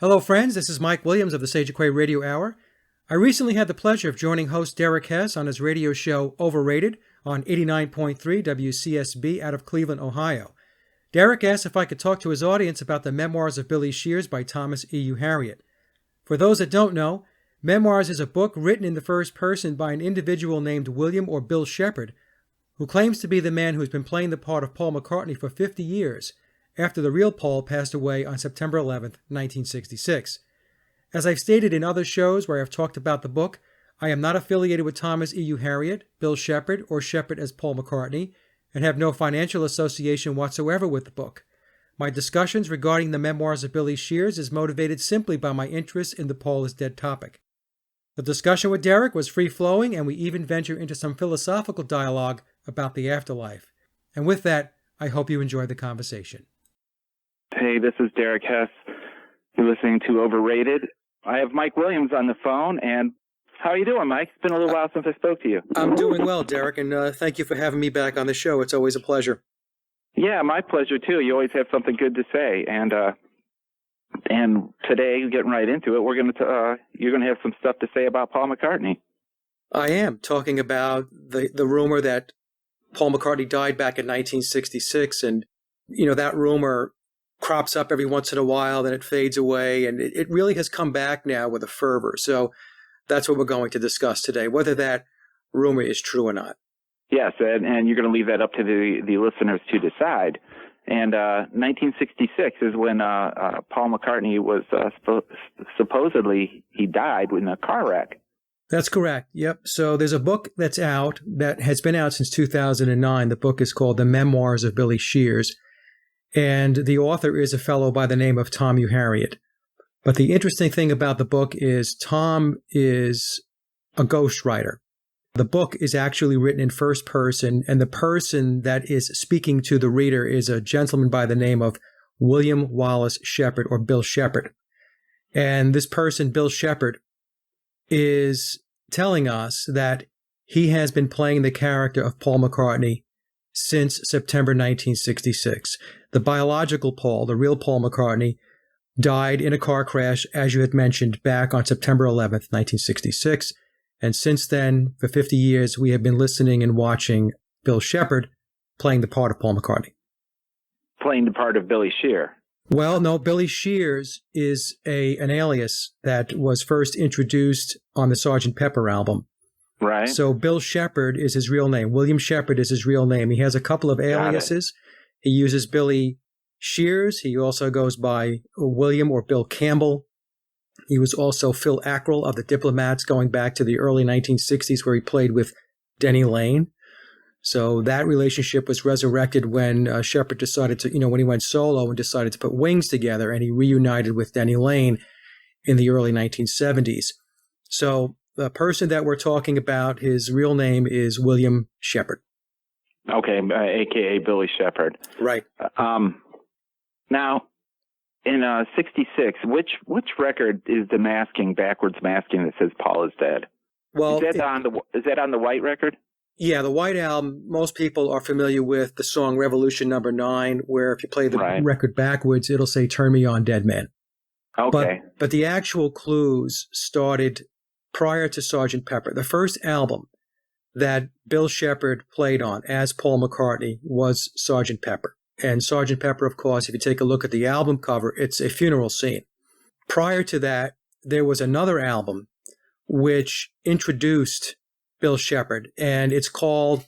Hello, friends. This is Mike Williams of the Sage of Quay Radio Hour. I recently had the pleasure of joining host Derek Hess on his radio show Overrated on 89.3 WCSB out of Cleveland, Ohio. Derek asked if I could talk to his audience about the Memoirs of Billy Shears by Thomas E.U. Harriot. For those that don't know, Memoirs is a book written in the first person by an individual named William or Bill Shepherd, who claims to be the man who has been playing the part of Paul McCartney for 50 years, after the real Paul passed away on September 11, 1966. As I've stated in other shows where I've talked about the book, I am not affiliated with Thomas E.U. Harriot, Bill Shepherd, or Shepherd as Paul McCartney, and have no financial association whatsoever with the book. My discussions regarding the Memoirs of Billy Shears is motivated simply by my interest in the Paul is dead topic. The discussion with Derek was free-flowing, and we even venture into some philosophical dialogue about the afterlife. And with that, I hope you enjoy the conversation. Hey, this is Derek Hess. You're listening to Overrated. I have Mike Williams on the phone, and how are you doing, Mike? It's been a little while since I spoke to you. I'm doing well, Derek, and thank you for having me back on the show. It's always a pleasure. Yeah, my pleasure, too. You always have something good to say, and today, getting right into it, you're going to have some stuff to say about Paul McCartney. I am talking about the rumor that Paul McCartney died back in 1966, and, that rumor crops up every once in a while, then it fades away, and it really has come back now with a fervor. So that's what we're going to discuss today, whether that rumor is true or not. Yes, and you're going to leave that up to the listeners to decide. And 1966 is when Paul McCartney was supposedly he died in a car wreck. That's correct. Yep. So there's a book that's out that has been out since 2009. The book is called The Memoirs of Billy Shears. And the author is a fellow by the name of Tom U. Harriot. But the interesting thing about the book is Tom is a ghostwriter. The book is actually written in first person, and the person that is speaking to the reader is a gentleman by the name of William Wallace Shepherd, or Bill Shepherd. And this person, Bill Shepherd, is telling us that he has been playing the character of Paul McCartney since September 1966. The biological Paul, the real Paul McCartney, died in a car crash, as you had mentioned, back on September 11th, 1966. And since then, for 50 years, we have been listening and watching Bill Shepherd playing the part of Paul McCartney. Playing the part of Billy Shear. Well, no, Billy Shears is an alias that was first introduced on the Sgt. Pepper album. Right. So Bill Shepherd is his real name. William Shepherd is his real name. He has a couple of aliases. He uses Billy Shears. He also goes by William or Bill Campbell. He was also Phil Ackrell of the Diplomats going back to the early 1960s, where he played with Denny Lane. So that relationship was resurrected when Shepherd decided to, when he went solo and decided to put Wings together, and he reunited with Denny Lane in the early 1970s. So the person that we're talking about, his real name is William Shepherd. Okay, a.k.a. Billy Shepherd. Right. Now, in 66, which record is the backwards masking that says Paul is dead? Well, is that on the White record? Yeah, the White Album, most people are familiar with the song Revolution No. 9, where if you play the record backwards, it'll say Turn Me On, Dead Man. Okay. But the actual clues started prior to Sgt. Pepper. The first album that Bill Shepherd played on as Paul McCartney was Sgt. Pepper. And Sgt. Pepper, of course, if you take a look at the album cover, it's a funeral scene. Prior to that, there was another album which introduced Bill Shepherd, and it's called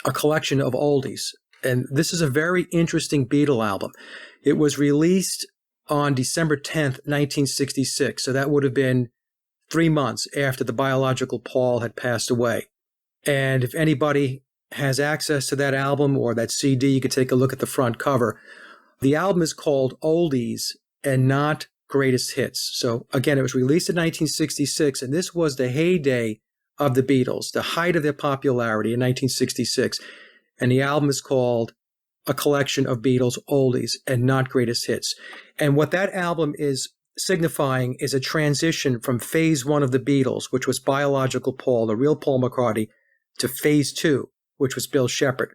A Collection of Oldies. And this is a very interesting Beatle album. It was released on December 10th, 1966, so that would have been 3 months after the biological Paul had passed away. And if anybody has access to that album or that CD, you could take a look at the front cover. The album is called Oldies and not Greatest Hits. So again, it was released in 1966, and this was the heyday of the Beatles, the height of their popularity in 1966. And the album is called A Collection of Beatles Oldies and not Greatest Hits. And what that album is signifying is a transition from phase one of the Beatles, which was biological Paul, the real Paul McCartney, to phase two, which was Bill Shepherd.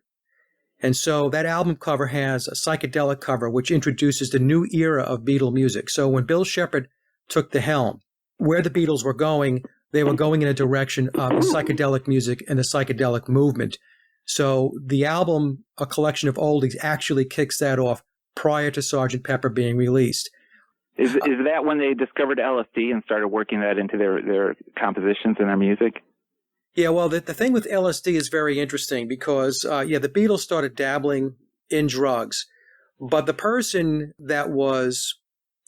And so that album cover has a psychedelic cover, which introduces the new era of Beatle music. So when Bill Shepherd took the helm, where the Beatles were going, they were going in a direction of psychedelic music and the psychedelic movement. So the album, a collection of oldies, actually kicks that off prior to Sgt. Pepper being released. Is that when they discovered LSD and started working that into their compositions and their music? Yeah, well, the thing with LSD is very interesting because, the Beatles started dabbling in drugs, but the person that was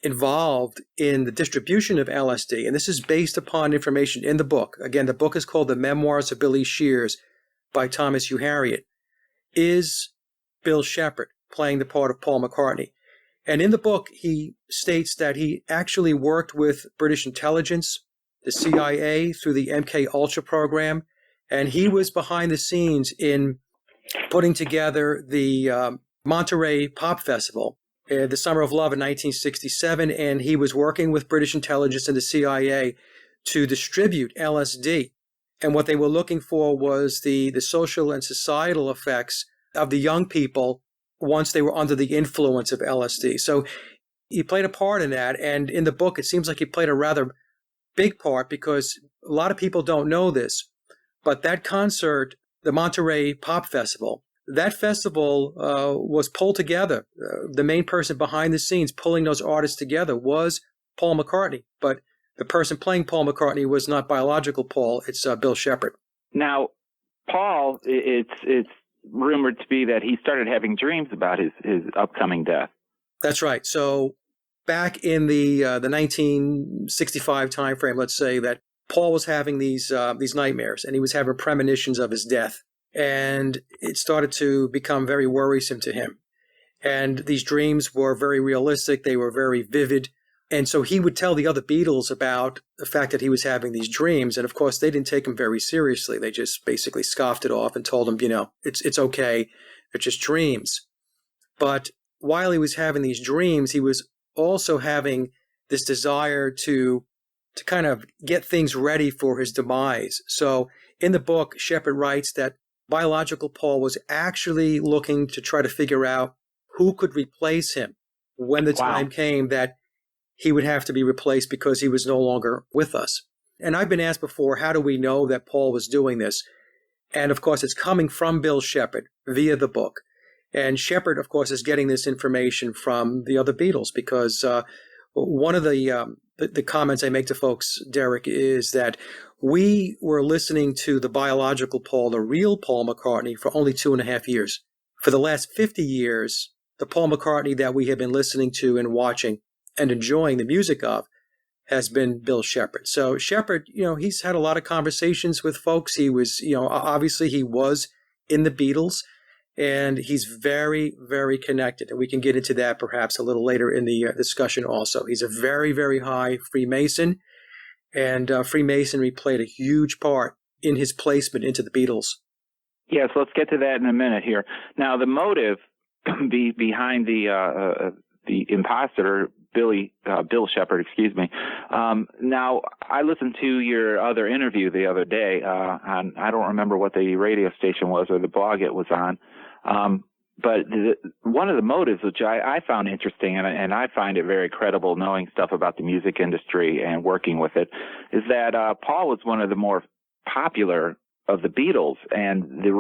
involved in the distribution of LSD, and this is based upon information in the book. Again, the book is called The Memoirs of Billy Shears by Thomas Hugh Harriott, is Bill Shepherd playing the part of Paul McCartney. And in the book, he states that he actually worked with British intelligence, the CIA, through the MK Ultra program, and he was behind the scenes in putting together the Monterey Pop Festival, the Summer of Love in 1967, and he was working with British intelligence and the CIA to distribute LSD. And what they were looking for was the social and societal effects of the young people once they were under the influence of LSD. So he played a part in that, and in the book, it seems like he played a rather big part because a lot of people don't know this, but that concert, the Monterey Pop Festival, that festival was pulled together. The main person behind the scenes pulling those artists together was Paul McCartney, but the person playing Paul McCartney was not biological Paul, it's Bill Shepherd. Now, Paul, it's rumored to be that he started having dreams about his upcoming death. That's right. So back in the 1965 timeframe, let's say that Paul was having these nightmares, and he was having premonitions of his death, and it started to become very worrisome to him. And these dreams were very realistic; they were very vivid, and so he would tell the other Beatles about the fact that he was having these dreams, and of course they didn't take him very seriously. They just basically scoffed it off and told him, it's okay, they're just dreams. But while he was having these dreams, he was also having this desire to kind of get things ready for his demise. So in the book, Shepherd writes that biological Paul was actually looking to try to figure out who could replace him when the time came that he would have to be replaced because he was no longer with us. And I've been asked before, how do we know that Paul was doing this? And of course, it's coming from Bill Shepherd via the book. And Shepherd, of course, is getting this information from the other Beatles because one of the comments I make to folks, Derek, is that we were listening to the biological Paul, the real Paul McCartney, for only 2.5 years. For the last 50 years, the Paul McCartney that we have been listening to and watching and enjoying the music of has been Bill Shepherd. So Shepherd, he's had a lot of conversations with folks. He was, obviously he was in the Beatles, and he's very, very connected. And we can get into that perhaps a little later in the discussion also. He's a very, very high Freemason, and Freemasonry played a huge part in his placement into the Beatles. Yes, let's get to that in a minute here. Now, the motive behind the imposter, Bill Shepherd, excuse me. Now, I listened to your other interview the other day on, I don't remember what the radio station was or the blog it was on. But one of the motives, which I found interesting, and I find it very credible knowing stuff about the music industry and working with it, is that Paul was one of the more popular of the Beatles, and the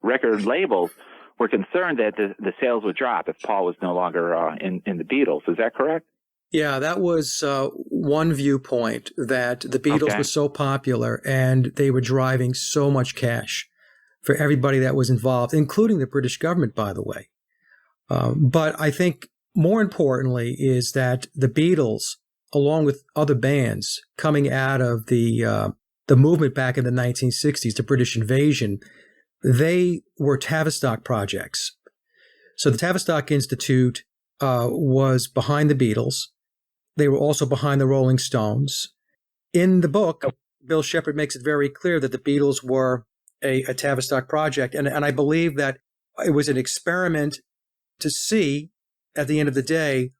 record labels were concerned that the sales would drop if Paul was no longer in the Beatles. Is that correct? Yeah, that was one viewpoint, that the Beatles were so popular and they were driving so much cash for everybody that was involved, including the British government, by the way. But I think more importantly is that the Beatles, along with other bands coming out of the movement back in the 1960s, the British invasion, they were Tavistock projects. So the Tavistock Institute was behind the Beatles. They were also behind the Rolling Stones. In the book, Bill Shepherd makes it very clear that the Beatles were a Tavistock project. And I believe that it was an experiment to see, at the end of the day,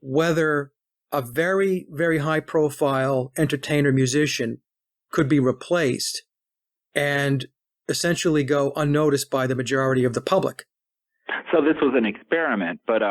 whether a very, very high-profile entertainer musician could be replaced. And essentially go unnoticed by the majority of the public. So this was an experiment, but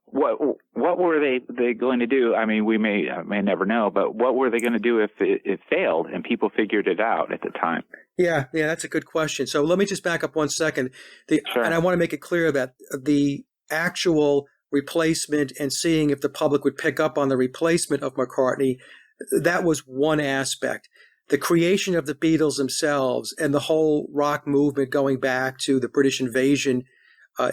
what were they going to do? I mean, we may never know, but what were they going to do if it failed and people figured it out at the time? Yeah, that's a good question. So let me just back up 1 second. Sure. And I want to make it clear that the actual replacement and seeing if the public would pick up on the replacement of McCartney, that was one aspect. The creation of the Beatles themselves and the whole rock movement going back to the British invasion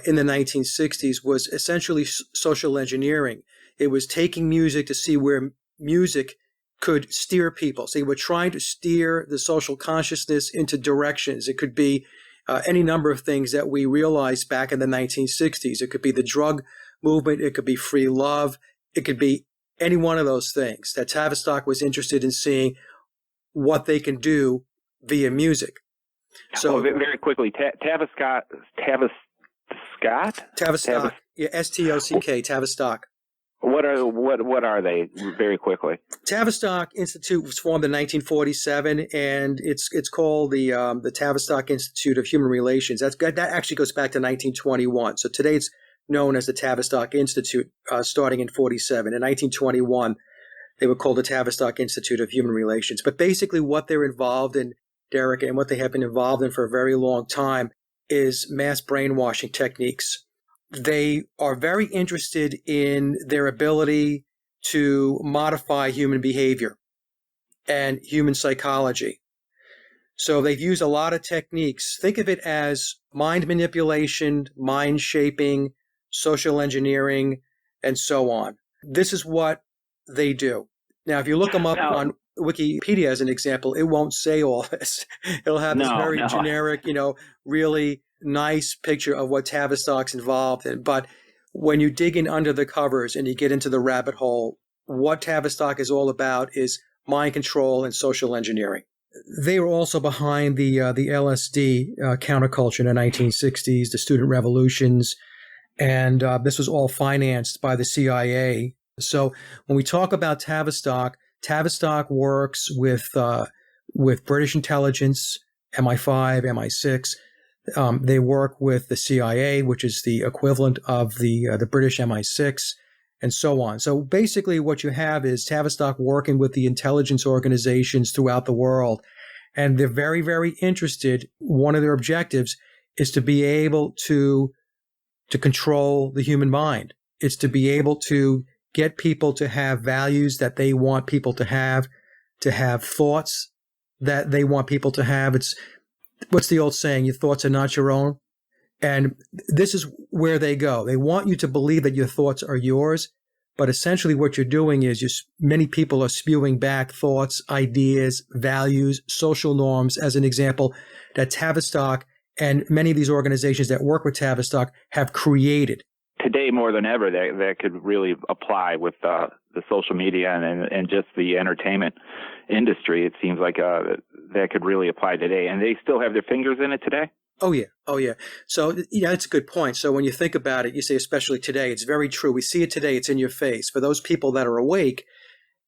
in the 1960s was essentially social engineering. It was taking music to see where music could steer people. So they were trying to steer the social consciousness into directions. It could be any number of things that we realized back in the 1960s. It could be the drug movement. It could be free love. It could be any one of those things that Tavistock was interested in seeing what they can do via music. So very quickly, Tavistock, yeah, S-T-O-C-K, Tavistock. What are they? Very quickly. Tavistock Institute was formed in 1947, and it's called the Tavistock Institute of Human Relations. That actually goes back to 1921. So today it's known as the Tavistock Institute, starting in 47. In 1921, they were called the Tavistock Institute of Human Relations. But basically, what they're involved in, Derek, and what they have been involved in for a very long time, is mass brainwashing techniques. They are very interested in their ability to modify human behavior and human psychology. So they've used a lot of techniques. Think of it as mind manipulation, mind shaping, social engineering, and so on. This is what they do. Now, if you look them up on Wikipedia as an example, it won't say all this. It'll have this very generic, really nice picture of what Tavistock's involved in. But when you dig in under the covers and you get into the rabbit hole, what Tavistock is all about is mind control and social engineering. They were also behind the LSD counterculture in the 1960s, the student revolutions, and this was all financed by the CIA. So when we talk about Tavistock, Tavistock works with British intelligence, MI5, MI6. They work with the CIA, which is the equivalent of the British MI6, and so on. So basically what you have is Tavistock working with the intelligence organizations throughout the world. And they're very, very interested. One of their objectives is to be able to control the human mind. It's to be able to get people to have values that they want people to have thoughts that they want people to have. What's the old saying? Your thoughts are not your own. And this is where they go. They want you to believe that your thoughts are yours, but essentially what you're doing is many people are spewing back thoughts, ideas, values, social norms, as an example, that Tavistock and many of these organizations that work with Tavistock have created. Today, more than ever, that could really apply with the social media and just the entertainment industry. It seems like that could really apply today. And they still have their fingers in it today? Oh, yeah. So, that's a good point. So when you think about it, you say, especially today, it's very true. We see it today. It's in your face. For those people that are awake,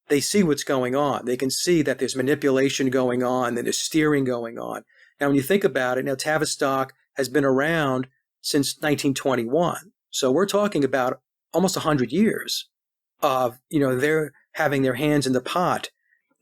they see what's going on. They can see that there's manipulation going on, that there's steering going on. Now, when you think about it, Tavistock has been around since 1921. So we're talking about almost 100 years of, they're having their hands in the pot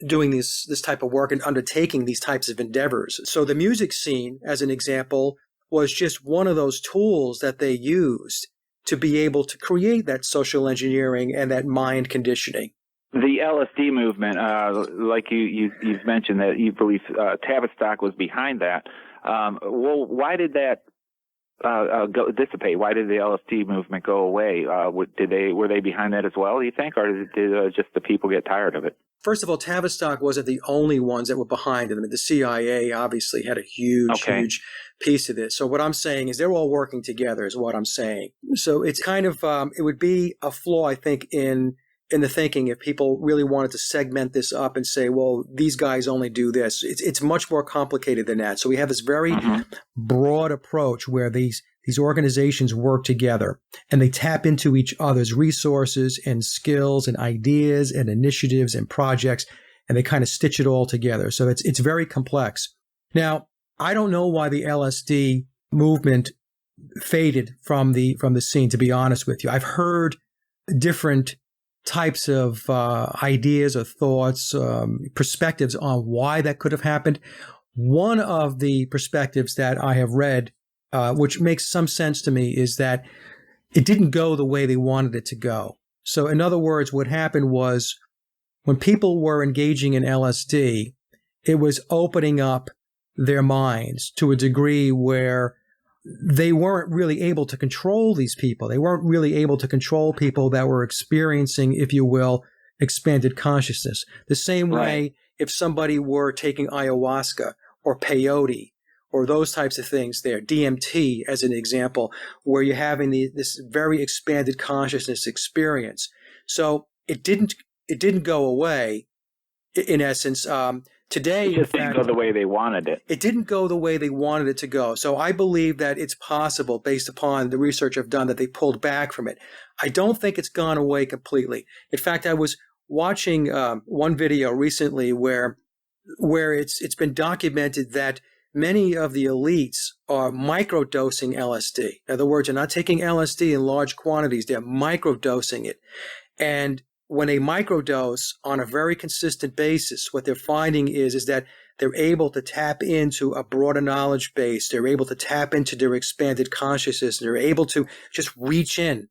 doing this type of work and undertaking these types of endeavors. So the music scene, as an example, was just one of those tools that they used to be able to create that social engineering and that mind conditioning. The LSD movement, like you've mentioned that you believe Tavistock was behind that. Well, why did that dissipate? Why did the LSD movement go away? Were they behind that as well, do you think, or did just the people get tired of it? First of all, Tavistock wasn't the only ones that were behind it. I mean, the CIA obviously had a huge piece of this. So what I'm saying is they're all working together is what I'm saying. So it's kind of, it would be a flaw, I think, in the thinking if people really wanted to segment this up and say, well, these guys only do this. It's much more complicated than that. So we have this very broad approach where these organizations work together and they tap into each other's resources and skills and ideas and initiatives and projects, and they kind of stitch it all together. So it's very complex. Now, I don't know why the LSD movement faded from the scene, to be honest with you. I've heard different types of ideas or thoughts, perspectives on why that could have happened. One of the perspectives that I have read, which makes some sense to me, is that it didn't go the way they wanted it to go. So in other words, what happened was when people were engaging in LSD, it was opening up their minds to a degree where they weren't really able to control these people. They weren't really able to control people that were experiencing, if you will, expanded consciousness. The same way if somebody were taking ayahuasca or peyote or those types of things there, DMT as an example, where you're having this very expanded consciousness experience. So it didn't go away, in essence. Today, it just didn't go the way they wanted it. It didn't go the way they wanted it to go. So I believe that it's possible, based upon the research I've done, that they pulled back from it. I don't think it's gone away completely. In fact, I was watching one video recently where it's been documented that many of the elites are microdosing LSD. In other words, they're not taking LSD in large quantities. They're microdosing it. And when they microdose on a very consistent basis, what they're finding is that they're able to tap into a broader knowledge base. They're able to tap into their expanded consciousness. They're able to just reach in,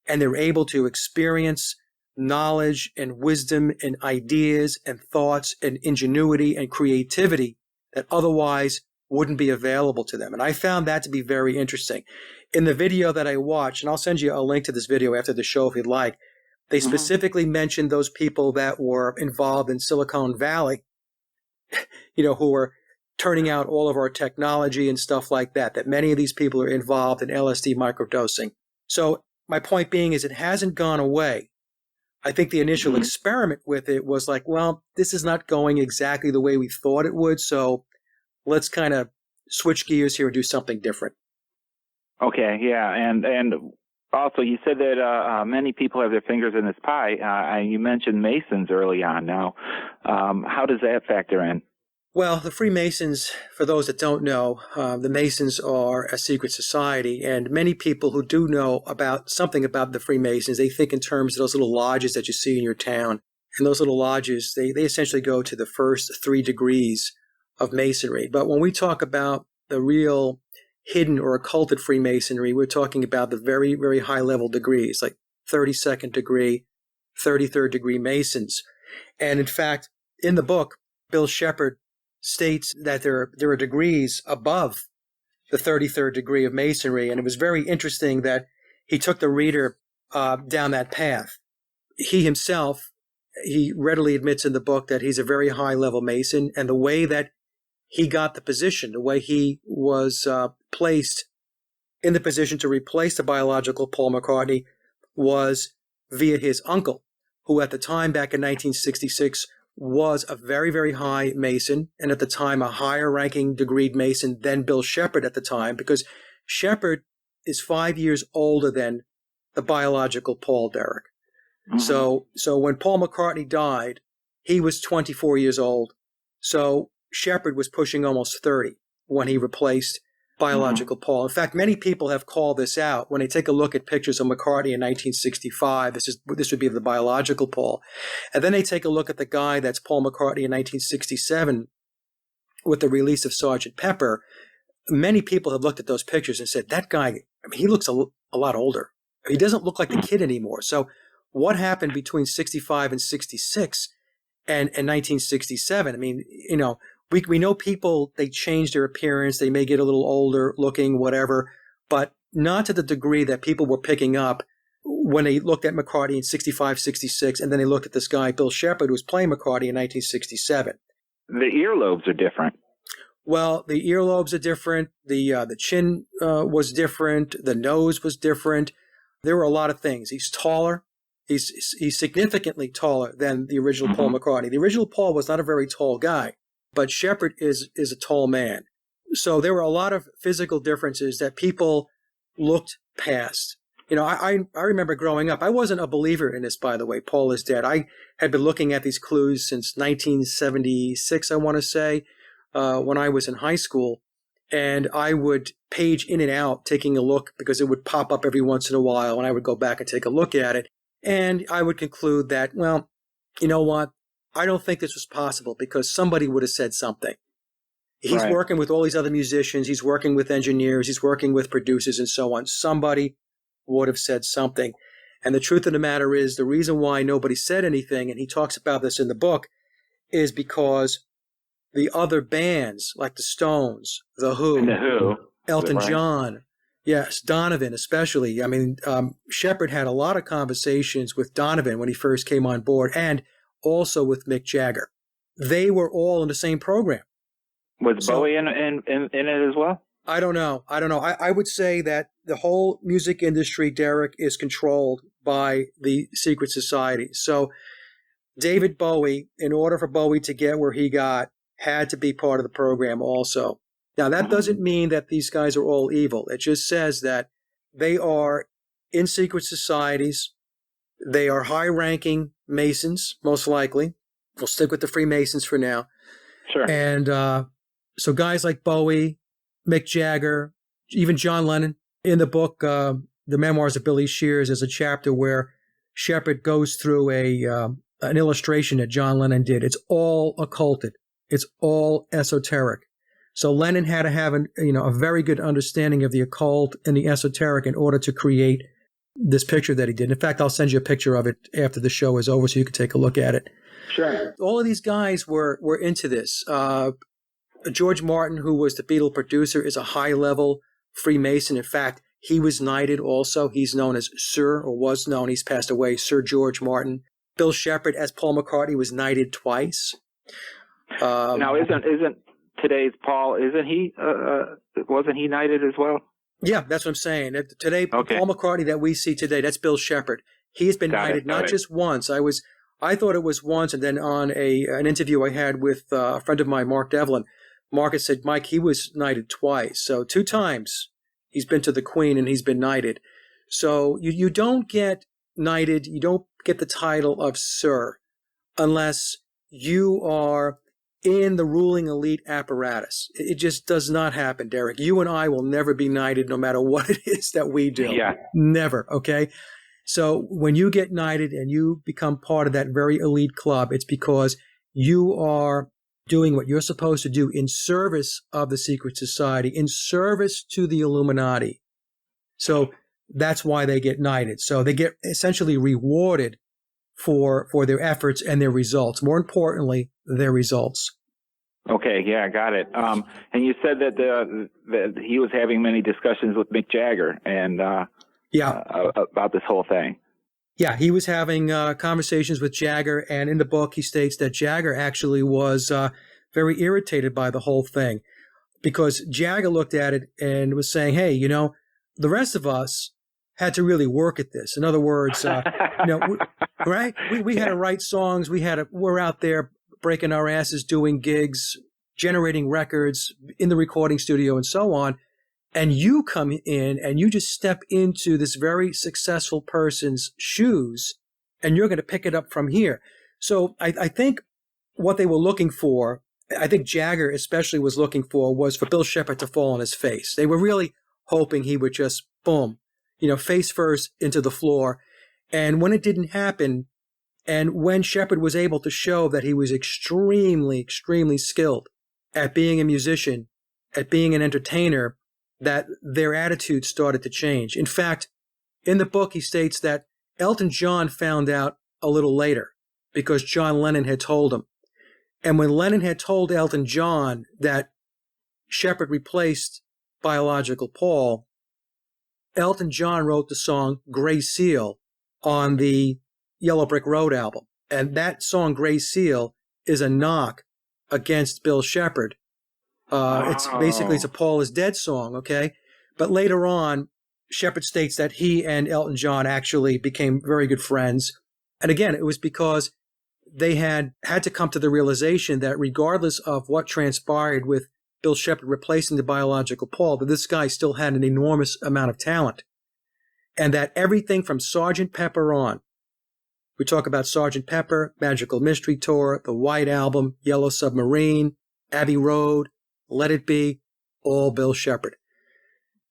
and they're able to experience knowledge and wisdom and ideas and thoughts and ingenuity and creativity that otherwise wouldn't be available to them. And I found that to be very interesting. In the video that I watched, and I'll send you a link to this video after the show if you'd like, they specifically mentioned those people that were involved in Silicon Valley, who were turning out all of our technology and stuff like that, that many of these people are involved in LSD microdosing. So my point being is it hasn't gone away. I think the initial experiment with it was like, well, this is not going exactly the way we thought it would, so let's kind of switch gears here and do something different. Okay, yeah, and also, you said that many people have their fingers in this pie. You mentioned Masons early on. Now, how does that factor in? Well, the Freemasons, for those that don't know, the Masons are a secret society, and many people who do know something about the Freemasons, they think in terms of those little lodges that you see in your town. And those little lodges, they essentially go to the first 3 degrees of Masonry. But when we talk about the real hidden or occulted Freemasonry, we're talking about the very, very high-level degrees, like 32nd degree, 33rd degree Masons. And in fact, in the book, Bill Shepard states that there are degrees above the 33rd degree of Masonry, and it was very interesting that he took the reader down that path. He himself, he readily admits in the book that he's a very high-level Mason, and the way that he got the position, the way he was placed in the position to replace the biological Paul McCartney was via his uncle, who at the time, back in 1966, was a very, very high Mason, and at the time a higher-ranking degreed Mason than Bill Shepard at the time, because Shepard is 5 years older than the biological Paul, Derek. So when Paul McCartney died, he was 24 years old. So Shepard was pushing almost 30 when he replaced biological Paul. In fact, many people have called this out. When they take a look at pictures of McCartney in 1965, this would be the biological Paul. And then they take a look at the guy that's Paul McCartney in 1967 with the release of Sgt. Pepper. Many people have looked at those pictures and said, that guy, he looks a lot older. He doesn't look like the kid anymore. So what happened between 65 and 66 and 1967? I mean, we know people, they change their appearance, they may get a little older looking, whatever, but not to the degree that people were picking up when they looked at McCartney in 65, 66, and then they looked at this guy, Bill Shepard, who was playing McCartney in 1967. The earlobes are different. Well, the earlobes are different, the chin was different, the nose was different. There were a lot of things. He's taller. He's significantly taller than the original Paul McCartney. The original Paul was not a very tall guy, but Shepard is a tall man. So there were a lot of physical differences that people looked past. I remember growing up. I wasn't a believer in this, by the way. Paul is dead. I had been looking at these clues since 1976, I want to say, when I was in high school. and I would page in and out taking a look because it would pop up every once in a while, and I would go back and take a look at it. And I would conclude that, well, you know what? I don't think this was possible because somebody would have said something. He's Right. working with all these other musicians. He's working with engineers. He's working with producers and so on. Somebody would have said something. And the truth of the matter is the reason why nobody said anything, and he talks about this in the book, is because the other bands like the Stones, The Who, And the Who, Elton right. John, yes, Donovan especially. I mean, Shepard had a lot of conversations with Donovan when he first came on board, and also with Mick Jagger. They were all in the same program. Was Bowie in it as well? I don't know. I would say that the whole music industry, Derek, is controlled by the secret society. So David Bowie, in order for Bowie to get where he got, had to be part of the program also. Now, that doesn't mean that these guys are all evil. It just says that they are in secret societies. They are high-ranking Masons, most likely. We'll stick with the Freemasons for now. Sure. And so guys like Bowie, Mick Jagger, even John Lennon. In the book, The Memoirs of Billy Shears, there's a chapter where Shepard goes through an illustration that John Lennon did. It's all occulted. It's all esoteric. So Lennon had to have a very good understanding of the occult and the esoteric in order to create this picture that he did. In fact, I'll send you a picture of it after the show is over so you can take a look at it. Sure. All of these guys were into this. George Martin, who was the Beatle producer, is a high-level Freemason. In fact, he was knighted also. He's known as Sir, or was known. He's passed away, Sir George Martin. Bill Shepard, as Paul McCartney, was knighted twice. Now, isn't today's Paul? Isn't he? Wasn't he knighted as well? Yeah, that's what I'm saying. Today, Okay. Paul McCartney that we see today, that's Bill Shepard. He has been knighted not just once. I thought it was once, and then on an interview I had with a friend of mine, Mark Devlin, Mark had said, Mike, he was knighted twice. So 2 times he's been to the Queen and he's been knighted. So you don't get knighted, you don't get the title of Sir unless you are in the ruling elite apparatus. It just does not happen, Derek. You and I will never be knighted no matter what it is that we do. Yeah. Never, okay? So when you get knighted and you become part of that very elite club, it's because you are doing what you're supposed to do in service of the secret society, in service to the Illuminati. So that's why they get knighted. So they get essentially rewarded for their efforts and their results. More importantly, their results. Okay, yeah, got it. And you said that he was having many discussions with Mick Jagger and about this whole thing. Yeah, he was having conversations with Jagger, and in the book he states that Jagger actually was very irritated by the whole thing because Jagger looked at it and was saying, hey, the rest of us had to really work at this. In other words, right? We had to write songs. We're out there breaking our asses, doing gigs, generating records in the recording studio and so on. And you come in and you just step into this very successful person's shoes and you're going to pick it up from here. So I think what they were looking for, I think Jagger especially was looking for, was for Bill Shepard to fall on his face. They were really hoping he would just, boom, face first into the floor. And when it didn't happen, and when Shepard was able to show that he was extremely, extremely skilled at being a musician, at being an entertainer, that their attitude started to change. In fact, in the book, he states that Elton John found out a little later because John Lennon had told him. And when Lennon had told Elton John that Shepard replaced biological Paul, Elton John wrote the song Gray Seal on the Yellow Brick Road album. And that song, Gray Seal, is a knock against Bill Shepard. It's a Paul is Dead song, okay? But later on, Shepard states that he and Elton John actually became very good friends. And again, it was because they had to come to the realization that regardless of what transpired with Bill Shepard replacing the biological Paul, that this guy still had an enormous amount of talent. And that everything from Sgt. Pepper on, we talk about Sgt. Pepper, Magical Mystery Tour, The White Album, Yellow Submarine, Abbey Road, Let It Be, all Bill Shepherd.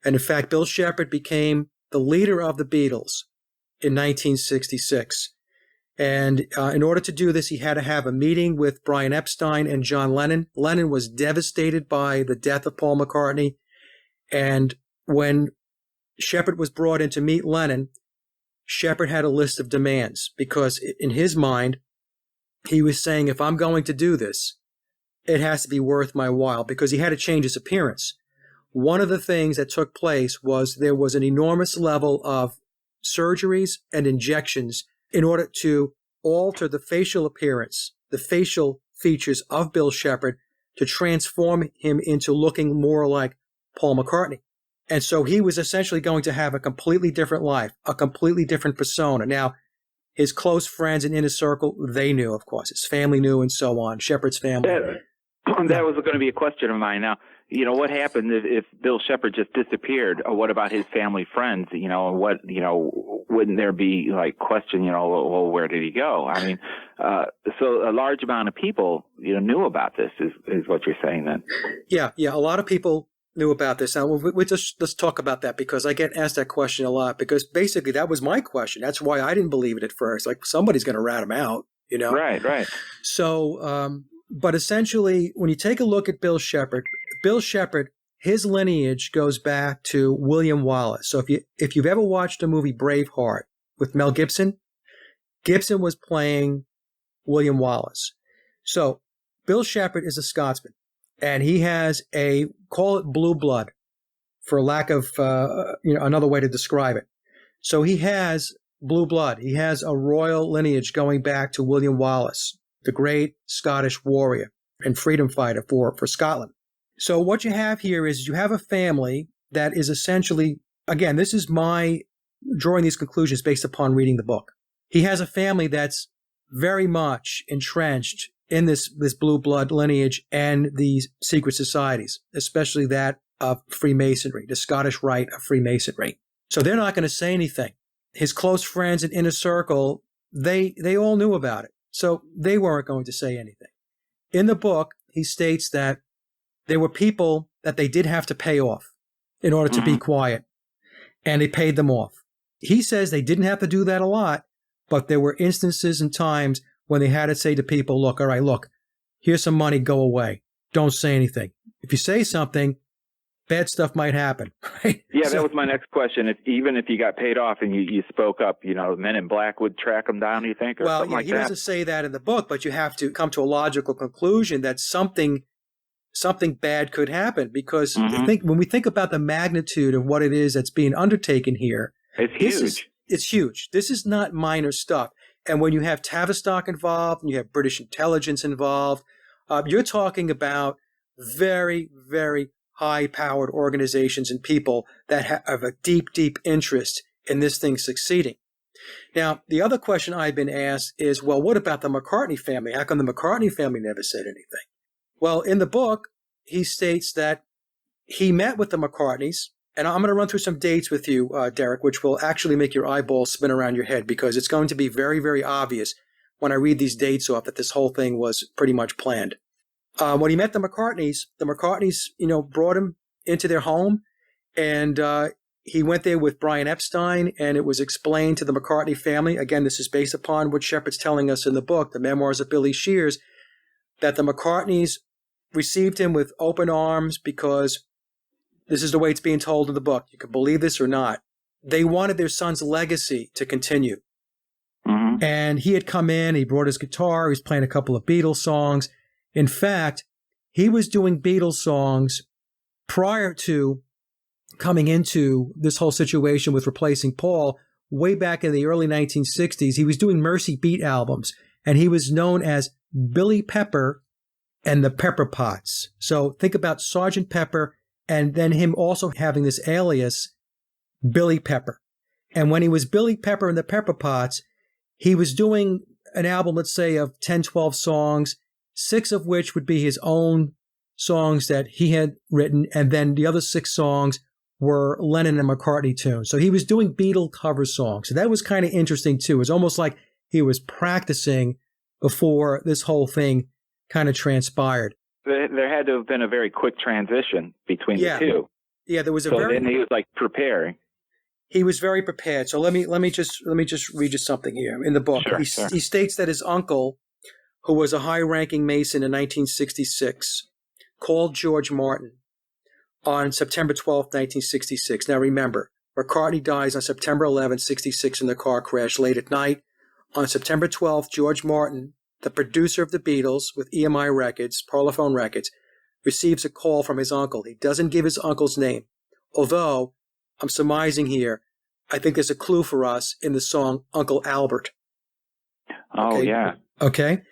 And in fact, Bill Shepherd became the leader of the Beatles in 1966. And in order to do this, he had to have a meeting with Brian Epstein and John Lennon. Lennon was devastated by the death of Paul McCartney. And when Shepherd was brought in to meet Lennon, Shepherd had a list of demands because in his mind, he was saying, if I'm going to do this, it has to be worth my while, because he had to change his appearance. One of the things that took place was there was an enormous level of surgeries and injections in order to alter the facial appearance, the facial features of Bill Shepherd, to transform him into looking more like Paul McCartney. And so he was essentially going to have a completely different life, a completely different persona. Now, his close friends and inner circle, they knew, of course. His family knew and so on, Shepherd's family. That was going to be a question of mine. Now, what happened if Bill Shepherd just disappeared? Or what about his family friends? Wouldn't there be question, well, where did he go? I mean, so a large amount of people, knew about this is what you're saying then. Yeah. A lot of people knew about this. Now, let's talk about that, because I get asked that question a lot, because basically that was my question. That's why I didn't believe it at first. Somebody's going to rat him out, Right. So, but essentially, when you take a look at Bill Shepherd, his lineage goes back to William Wallace. So if you've ever watched the movie Braveheart with Mel Gibson, Gibson was playing William Wallace. So Bill Shepherd is a Scotsman, and he has call it blue blood, for lack of another way to describe it. So he has blue blood. He has a royal lineage going back to William Wallace, the great Scottish warrior and freedom fighter for Scotland. So what you have here is you have a family that is essentially, again, this is my drawing these conclusions based upon reading the book. He has a family that's very much entrenched in this blue blood lineage and these secret societies, especially that of Freemasonry, the Scottish Rite of Freemasonry. So they're not going to say anything. His close friends and inner circle, they all knew about it. So they weren't going to say anything. In the book, he states that there were people that they did have to pay off in order to be quiet, and they paid them off. He says they didn't have to do that a lot, but there were instances and times when they had to say to people, look, here's some money, go away. Don't say anything. If you say something, bad stuff might happen, right? Yeah, that was my next question. Even if you got paid off and you spoke up, Men in Black would track them down, you think? Or something like he that? doesn't say that in the book, but you have to come to a logical conclusion that something bad could happen, because when we think about the magnitude of what it is that's being undertaken here, it's huge. It's huge. This is not minor stuff. And when you have Tavistock involved and you have British intelligence involved, you're talking about very, very high-powered organizations and people that have a deep, deep interest in this thing succeeding. Now, the other question I've been asked is, well, what about the McCartney family? How come the McCartney family never said anything? Well, in the book, he states that he met with the McCartneys, and I'm going to run through some dates with you, Derek, which will actually make your eyeballs spin around your head, because it's going to be very, very obvious when I read these dates off that this whole thing was pretty much planned. When he met the McCartneys, brought him into their home, and he went there with Brian Epstein, and it was explained to the McCartney family. Again, this is based upon what Shepherd's telling us in the book, The Memoirs of Billy Shears, that the McCartneys received him with open arms, because this is the way it's being told in the book. You can believe this or not. They wanted their son's legacy to continue. Mm-hmm. And he had come in, he brought his guitar, he was playing a couple of Beatles songs. In fact, he was doing Beatles songs prior to coming into this whole situation with replacing Paul. Way back in the early 1960s, he was doing Mercy Beat albums, and he was known as Billy Pepper and the Pepper Pots. So think about Sergeant Pepper, and then him also having this alias, Billy Pepper. And when he was Billy Pepper and the Pepper Pots, he was doing an album, let's say, of 10, 12 songs, 6 of which would be his own songs that he had written, and then the other 6 songs were Lennon and McCartney tunes. So he was doing Beatle cover songs. So that was kind of interesting, too. It was almost like he was practicing before this whole thing kind of transpired. there had to have been a very quick transition between the two. Yeah, there was a then he was like preparing. He was very prepared. So let me just read you something here in the book. Sure, he states that his uncle, who was a high-ranking Mason in 1966, called George Martin on September 12, 1966. Now remember, McCartney dies on September 11, 66 in the car crash late at night. On September 12th, George Martin, the producer of the Beatles with EMI Records, Parlophone Records, receives a call from his uncle. He doesn't give his uncle's name, although I'm surmising here, I think there's a clue for us in the song Uncle Albert. Oh, yeah. Okay.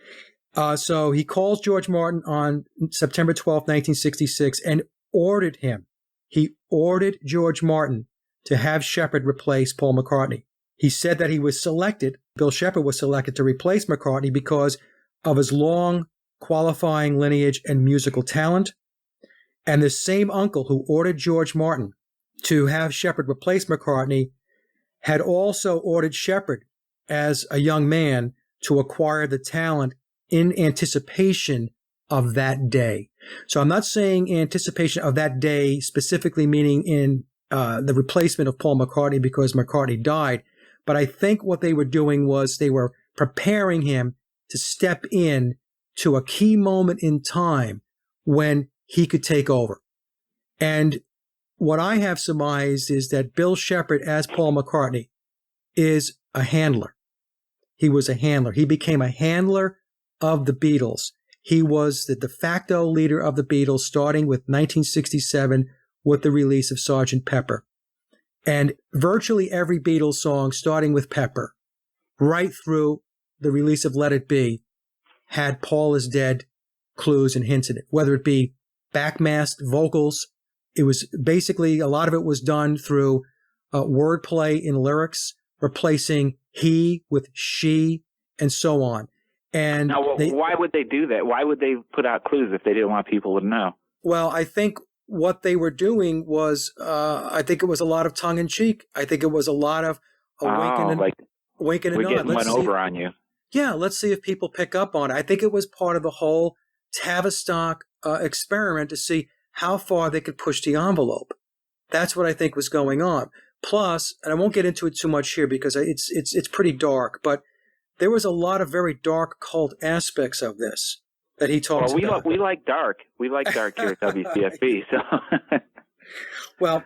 So he calls George Martin on September 12th, 1966, and ordered George Martin to have Shepherd replace Paul McCartney. He said that Bill Shepherd was selected to replace McCartney because of his long qualifying lineage and musical talent. And the same uncle who ordered George Martin to have Shepherd replace McCartney had also ordered Shepherd as a young man to acquire the talent in anticipation of that day. So I'm not saying anticipation of that day specifically meaning in the replacement of Paul McCartney because McCartney died, but I think what they were doing was they were preparing him to step in to a key moment in time when he could take over. And what I have surmised is that Bill Shepherd as Paul McCartney is a handler. He was a handler. He became a handler of the Beatles. He was the de facto leader of the Beatles starting with 1967 with the release of Sgt. Pepper. And virtually every Beatles song starting with Pepper right through the release of Let It Be had Paul is Dead clues and hints in it, whether it be backmasked vocals. It was basically, a lot of it was done through wordplay in lyrics, replacing he with she, and so on. And now, why would they do that? Why would they put out clues if they didn't want people to know? Well, I think what they were doing was, I think it was a lot of tongue-in-cheek. I think it was a lot of winking and we're nod. Getting one over on you. Yeah, let's see if people pick up on it. I think it was part of the whole Tavistock experiment to see how far they could push the envelope. That's what I think was going on. Plus, and I won't get into it too much here because it's pretty dark, but there was a lot of very dark cult aspects of this that he talks about. We like dark. We like dark here at WCSB. So, well,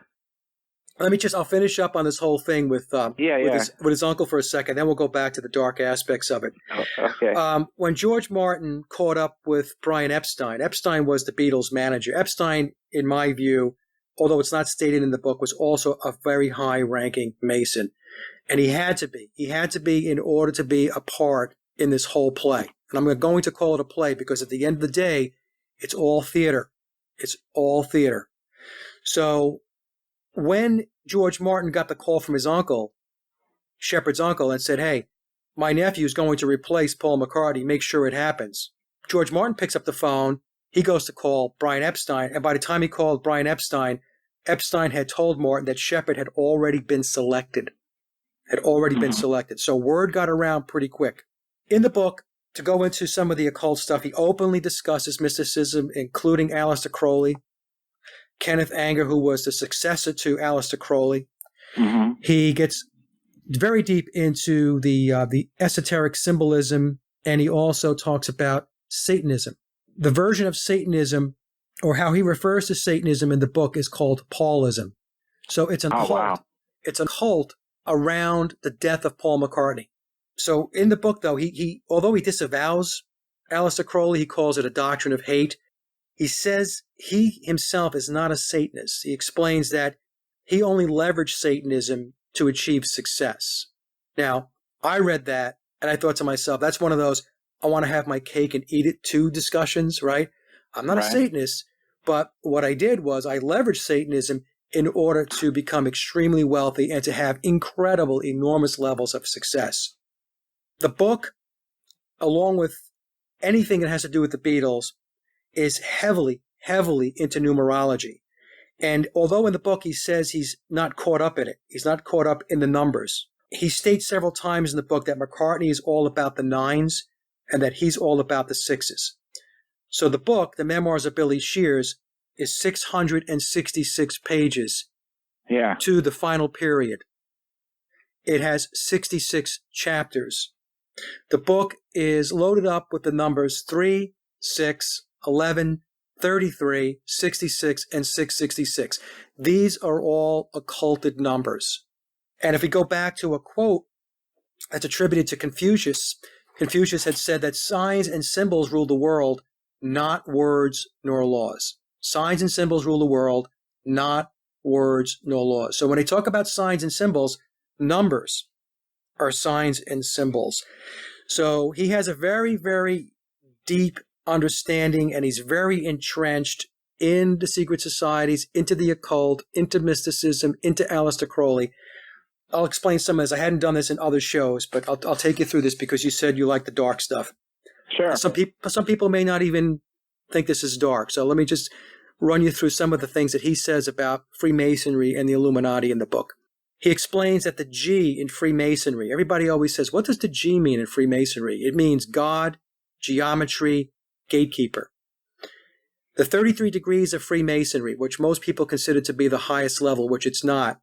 I'll finish up on this whole thing with his uncle for a second. Then we'll go back to the dark aspects of it. Okay. When George Martin caught up with Brian Epstein was the Beatles' manager. Epstein, in my view, although it's not stated in the book, was also a very high-ranking Mason. And he had to be. He had to be in order to be a part in this whole play. And I'm going to call it a play because at the end of the day, it's all theater. It's all theater. So when George Martin got the call from his uncle, Shepherd's uncle, and said, hey, my nephew's going to replace Paul McCartney, make sure it happens. George Martin picks up the phone. He goes to call Brian Epstein. And by the time he called Brian Epstein, Epstein had told Martin that Shepherd had already been selected. So word got around pretty quick. In the book, to go into some of the occult stuff, he openly discusses mysticism, including Aleister Crowley, Kenneth Anger, who was the successor to Aleister Crowley. Mm-hmm. He gets very deep into the esoteric symbolism, and he also talks about Satanism. The version of Satanism, or how he refers to Satanism in the book, is called Paulism. So it's an cult. Wow. It's a cult around the death of Paul McCartney. So in the book, though, he although he disavows Aleister Crowley, he calls it a doctrine of hate. He says he himself is not a Satanist. He explains that he only leveraged Satanism to achieve success. Now, I read that, and I thought to myself, that's one of those, I want to have my cake and eat it too discussions, right? I'm not a Satanist, but what I did was I leveraged Satanism in order to become extremely wealthy and to have incredible, enormous levels of success. The book, along with anything that has to do with the Beatles, is heavily, heavily into numerology. And although in the book he says he's not caught up in it, he's not caught up in the numbers, he states several times in the book that McCartney is all about the nines and that he's all about the sixes. So the book, The Memoirs of Billy Shears, is 666 pages to the final period. It has 66 chapters. The book is loaded up with the numbers 3, 6, 11, 33, 66, and 666. These are all occulted numbers. And if we go back to a quote that's attributed to Confucius, Confucius had said that signs and symbols rule the world, not words nor laws. Signs and symbols rule the world, not words nor laws. So when they talk about signs and symbols, numbers are signs and symbols. So he has a very, very deep understanding, and he's very entrenched in the secret societies, into the occult, into mysticism, into Aleister Crowley. I'll explain some of this. I hadn't done this in other shows, but I'll take you through this because you said you like the dark stuff. Sure. Some people may not even think this is dark. So let me just run you through some of the things that he says about Freemasonry and the Illuminati in the book. He explains that the G in Freemasonry, everybody always says, what does the G mean in Freemasonry? It means God, geometry, gatekeeper. The 33 degrees of Freemasonry, which most people consider to be the highest level, which it's not,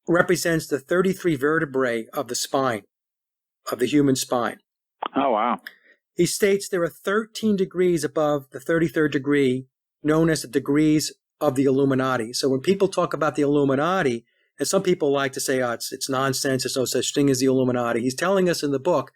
represents the 33 vertebrae of the spine, of the human spine. Oh, wow. He states there are 13 degrees above the 33rd degree, known as the degrees of the Illuminati. So when people talk about the Illuminati, and some people like to say, it's nonsense, there's no such thing as the Illuminati. He's telling us in the book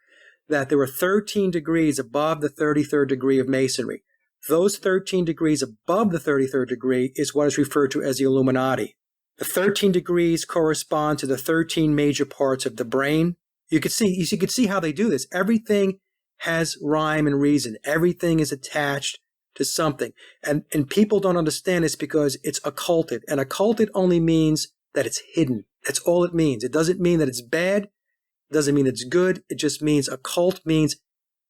that there are 13 degrees above the 33rd degree of Masonry. Those 13 degrees above the 33rd degree is what is referred to as the Illuminati. The 13 degrees correspond to the 13 major parts of the brain. You can see how they do this. Everything has rhyme and reason. Everything is attached to something. And people don't understand this because it's occulted. And occulted only means that it's hidden. That's all it means. It doesn't mean that it's bad. It doesn't mean it's good. It just means occult means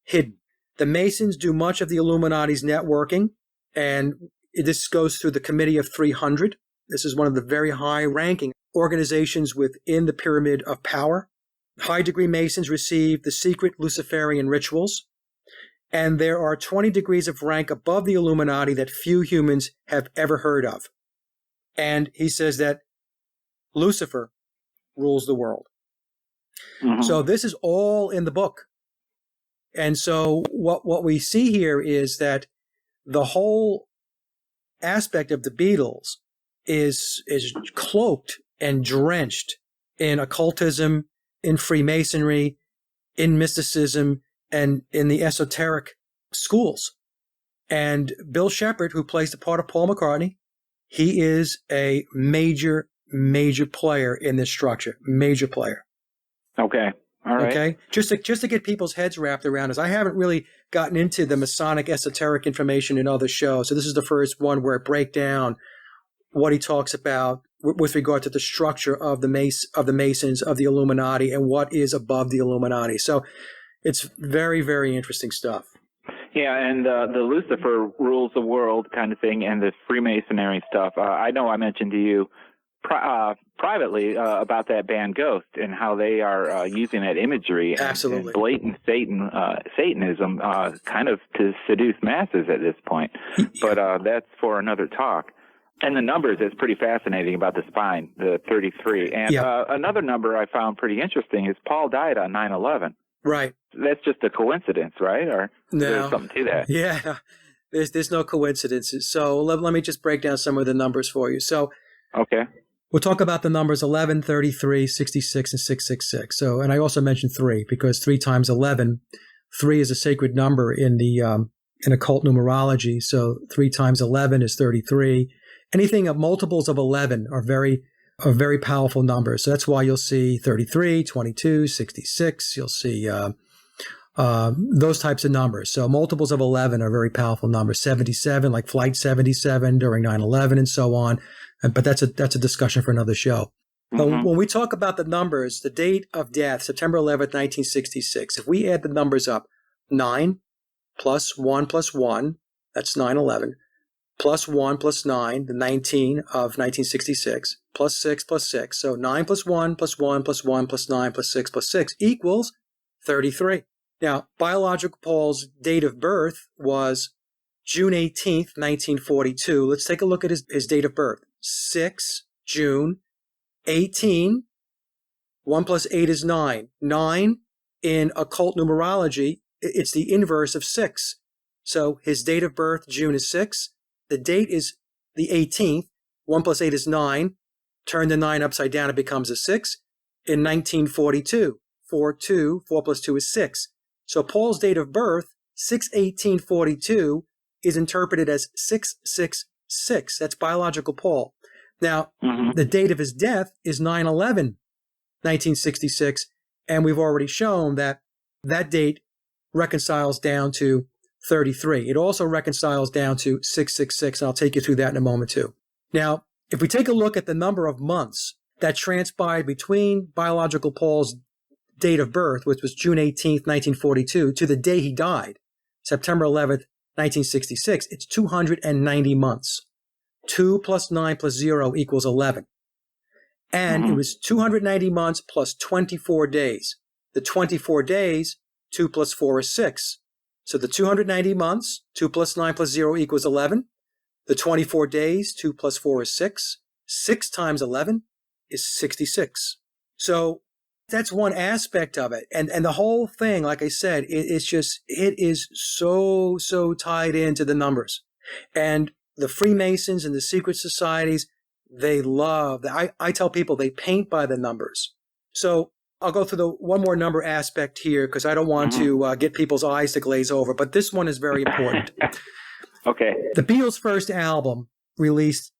hidden. The Masons do much of the Illuminati's networking, and this goes through the Committee of 300. This is one of the very high-ranking organizations within the Pyramid of Power. High-degree Masons receive the secret Luciferian rituals, and there are 20 degrees of rank above the Illuminati that few humans have ever heard of. And he says that Lucifer rules the world. Mm-hmm. So this is all in the book. And so what we see here is that the whole aspect of the Beatles is cloaked and drenched in occultism, in Freemasonry, in mysticism, and in the esoteric schools. And Bill Shepherd, who plays the part of Paul McCartney, he is a major player in this structure. Major player. Okay. All right. Okay. Just to get people's heads wrapped around this. I haven't really gotten into the Masonic esoteric information in other shows. So this is the first one where I break down what he talks about with regard to the structure of the Masons, of the Illuminati, and what is above the Illuminati. So it's very, very interesting stuff. Yeah, and the Lucifer rules the world kind of thing, and the Freemasonry stuff. I know I mentioned to you privately about that band Ghost and how they are using that imagery and blatant Satanism kind of to seduce masses at this point. But that's for another talk. And the numbers is pretty fascinating about the spine, the 33. And another number I found pretty interesting is Paul died on 9/11. Right. That's just a coincidence, right? Or there's something to that? Yeah, there's no coincidences. So let me just break down some of the numbers for you. So okay. We'll talk about the numbers 11, 33, 66, and 666. So, and I also mentioned 3 because 3 times 11, 3 is a sacred number in the in occult numerology. So 3 times 11 is 33. Anything of multiples of 11 are very powerful numbers. So that's why you'll see 33, 22, 66. You'll see those types of numbers. So multiples of 11 are very powerful numbers. 77, like Flight 77 during 9/11 and so on. But that's a discussion for another show. Mm-hmm. When we talk about the numbers, the date of death, September 11th, 1966, if we add the numbers up, 9 plus 1 plus 1, that's 9/11, plus 1 plus 9, the 19 of 1966, plus 6 plus 6. So 9 plus 1 plus 1 plus 1 plus 9 plus 6 plus 6 equals 33. Now, biological Paul's date of birth was June 18th, 1942. Let's take a look at his date of birth. 6 June 18. 1 plus 8 is 9. 9 in occult numerology, it's the inverse of 6. So his date of birth, June, is 6. The date is the 18th. 1 plus 8 is 9. Turn the 9 upside down, it becomes a 6. In 1942, 4 plus 2 is 6. So Paul's date of birth, 6/18/42, is interpreted as 666. That's biological Paul. Now, the date of his death is 9/11/1966, and we've already shown that that date reconciles down to 33. It also reconciles down to 666, and I'll take you through that in a moment too. Now, if we take a look at the number of months that transpired between biological Paul's date of birth, which was June 18th, 1942, to the day he died, September 11th, 1966, it's 290 months. 2 plus 9 plus 0 equals 11. And it was 290 months plus 24 days. The 24 days, 2 plus 4 is 6. So the 290 months, 2 plus 9 plus 0 equals 11. The 24 days, 2 plus 4 is 6. 6 times 11 is 66. So that's one aspect of it. And the whole thing, like I said, it is so tied into the numbers. And the Freemasons and the secret societies, they love that. I tell people they paint by the numbers. So I'll go through the one more number aspect here because I don't want to get people's eyes to glaze over, but this one is very important. Okay. The Beatles' first album, released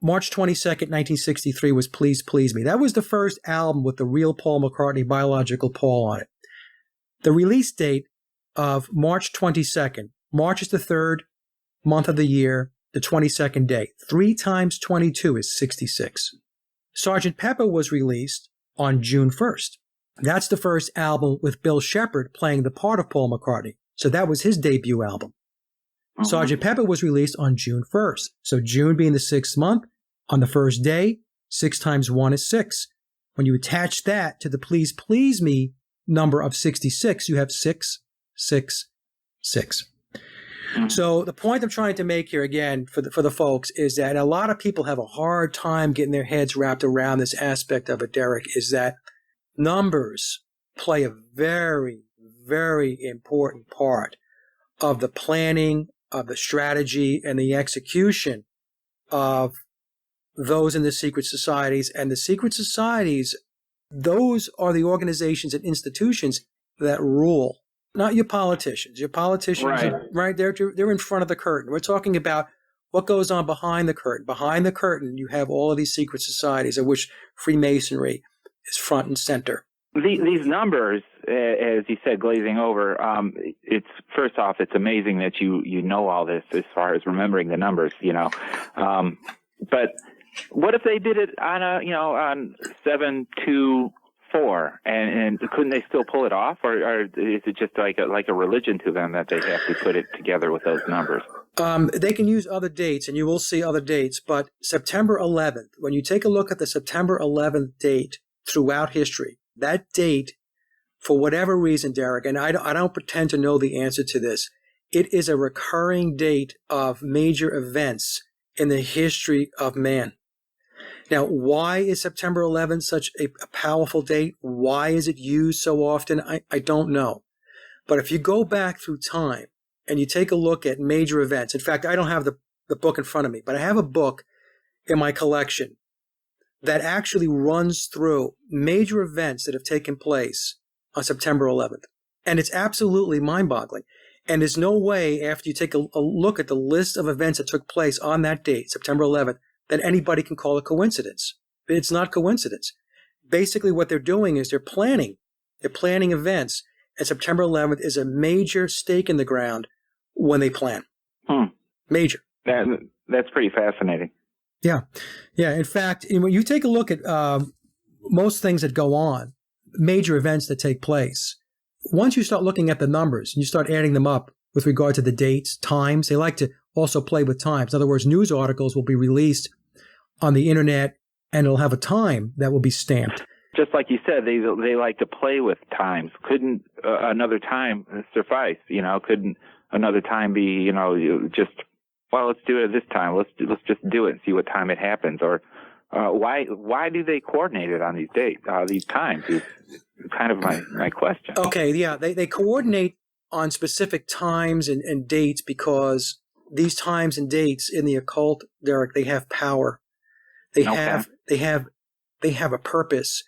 March 22nd, 1963, was Please Please Me. That was the first album with the real Paul McCartney, biological Paul, on it. The release date of March 22nd. March is the third month of the year, the 22nd day. 3 times 22 is 66. Sgt. Pepper was released on June 1st. That's the first album with Bill Shepherd playing the part of Paul McCartney. So that was his debut album. Sgt. Pepper was released on June 1st. So June being the 6th month, on the first day, 6 times 1 is 6. When you attach that to the Please Please Me number of 66, you have 666. So the point I'm trying to make here, again, for the folks, is that a lot of people have a hard time getting their heads wrapped around this aspect of it, Derek, is that numbers play a very, very important part of the planning, of the strategy, and the execution of those in the secret societies. And the secret societies, those are the organizations and institutions that rule. Not your politicians. Your politicians, right? They're in front of the curtain. We're talking about what goes on behind the curtain. Behind the curtain, you have all of these secret societies, of which Freemasonry is front and center. These numbers, as you said, glazing over. It's first off, it's amazing that you know all this as far as remembering the numbers. But what if they did it on on 7-2-4, and couldn't they still pull it off, or is it just like a religion to them that they have to put it together with those numbers? They can use other dates, and you will see other dates, but September 11th, when you take a look at the September 11th date throughout history, that date, for whatever reason, Derek, and I don't pretend to know the answer to this, it is a recurring date of major events in the history of man. Now, why is September 11th such a powerful date? Why is it used so often? I don't know. But if you go back through time and you take a look at major events, in fact, I don't have the book in front of me, but I have a book in my collection that actually runs through major events that have taken place on September 11th. And it's absolutely mind-boggling. And there's no way, after you take a look at the list of events that took place on that date, September 11th, that anybody can call it coincidence. It's not coincidence. Basically, what they're doing is they're planning. They're planning events. And September 11th is a major stake in the ground when they plan. Major. That's pretty fascinating. Yeah. Yeah. In fact, when you take a look at most things that go on, major events that take place, once you start looking at the numbers and you start adding them up with regard to the dates, times, they like to also play with times. In other words, news articles will be released on the internet and it'll have a time that will be stamped. Just like you said, they like to play with times. Couldn't another time suffice? Couldn't another time be, just, well, let's do it at this time. Let's just do it and see what time it happens. Or why do they coordinate it on these dates, these times? Is kind of my question. Okay, yeah, they coordinate on specific times and dates because these times and dates in the occult, Derek, they have power. They have a purpose.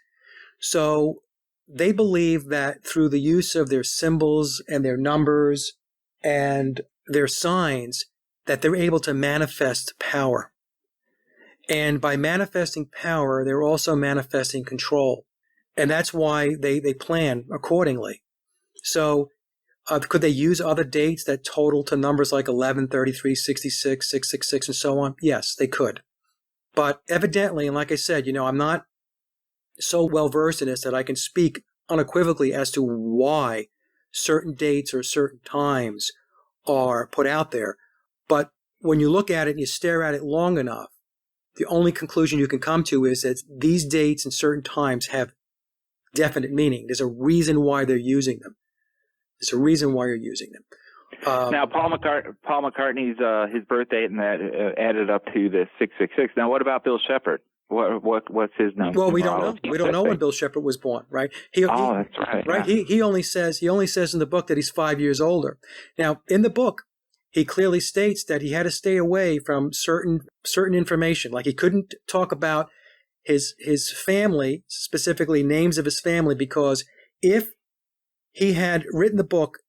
So they believe that through the use of their symbols and their numbers and their signs, that they're able to manifest power. And by manifesting power, they're also manifesting control. And that's why they plan accordingly. So could they use other dates that total to numbers like 11, 33, 66, 666, and so on? Yes, they could. But evidently, and like I said, I'm not so well versed in this that I can speak unequivocally as to why certain dates or certain times are put out there. But when you look at it and you stare at it long enough, the only conclusion you can come to is that these dates and certain times have definite meaning. There's a reason why they're using them. There's a reason why you're using them. Now, Paul McCartney's his birth date and that added up to the 666. Now, what about Bill Shepard? What's his number? Well, we don't know. We don't know when Bill Shepard was born, right? That's right. Right. Yeah. He only says in the book that he's 5 years older. Now, in the book, he clearly states that he had to stay away from certain information. Like he couldn't talk about his family, specifically names of his family, because if he had written the book,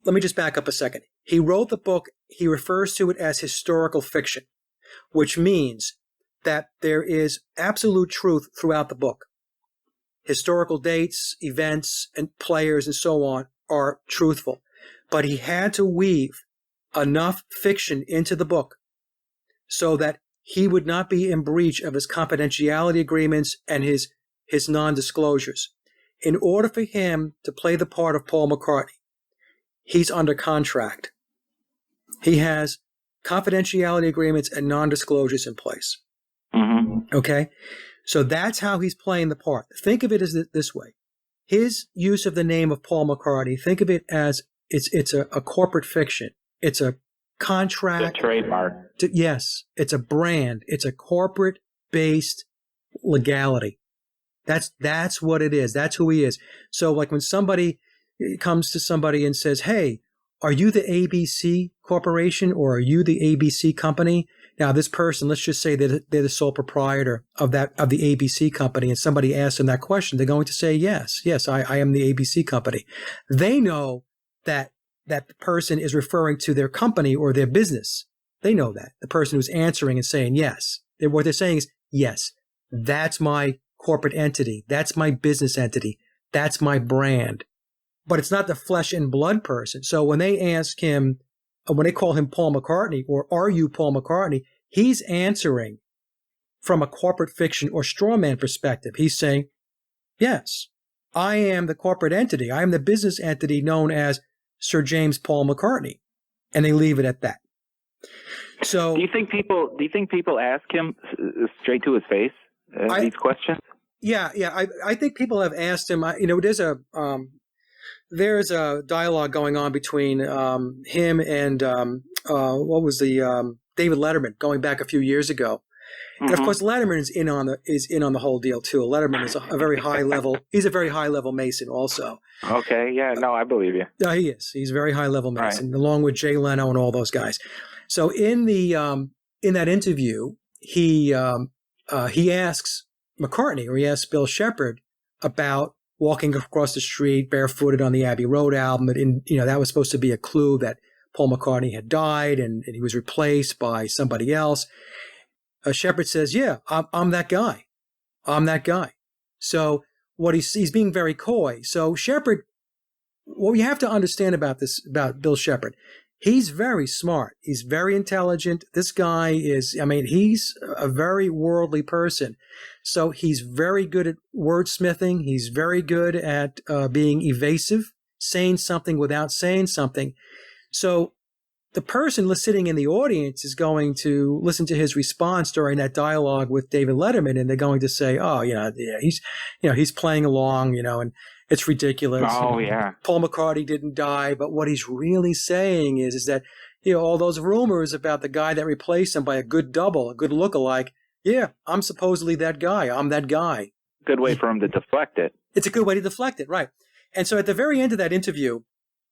let me just back up a second. He wrote the book, he refers to it as historical fiction, which means that there is absolute truth throughout the book. Historical dates, events, and players and so on are truthful. But he had to weave enough fiction into the book so that he would not be in breach of his confidentiality agreements and his non-disclosures. In order for him to play the part of Paul McCartney, he's under contract. He has confidentiality agreements and non-disclosures in place. Mm-hmm. Okay? So that's how he's playing the part. Think of it as this way. His use of the name of Paul McCartney, think of it as it's a corporate fiction. It's a contract. A trademark. Yes. It's a brand. It's a corporate-based legality. That's what it is. That's who he is. So like when somebody comes to somebody and says, hey, are you the ABC Corporation or are you the ABC company? Now, this person, let's just say that they're the sole proprietor of the ABC company, and somebody asks them that question, they're going to say, yes, I am the ABC company. They know that the person is referring to their company or their business. They know that. The person who's answering and saying yes. What they're saying is, yes, that's my corporate entity. That's my business entity. That's my brand. But it's not the flesh and blood person. So when they ask him, when they call him Paul McCartney, or are you Paul McCartney, he's answering from a corporate fiction or straw man perspective. He's saying, yes, I am the corporate entity. I am the business entity known as Sir James Paul McCartney. And they leave it at that. So do you think people ask him straight to his face these questions? Yeah. I think people have asked him. There's a dialogue going on between him and David Letterman going back a few years ago. And of course, Letterman is in on the whole deal too. Letterman is a very high level. He's a very high level Mason also. Okay. Yeah. No, I believe you. No, he is. He's a very high level Mason, along with Jay Leno and all those guys. So in that interview, he asks McCartney, or he asks Bill Shepard about walking across the street barefooted on the Abbey Road album. And that was supposed to be a clue that Paul McCartney had died and he was replaced by somebody else. Shepard says, yeah, I'm that guy. I'm that guy. So he's being very coy. So Shepard, what you have to understand about Bill Shepard, he's very smart. He's very intelligent. This guy he's a very worldly person. So he's very good at wordsmithing. He's very good at being evasive, saying something without saying something. So the person sitting in the audience is going to listen to his response during that dialogue with David Letterman, and they're going to say, "Oh, he's playing along, and It's ridiculous. Oh, yeah. Paul McCartney didn't die, but what he's really saying is that, all those rumors about the guy that replaced him by a good double, a good lookalike, yeah, I'm supposedly that guy. I'm that guy. Good way for him to deflect it. It's a good way to deflect it, right. And so at the very end of that interview,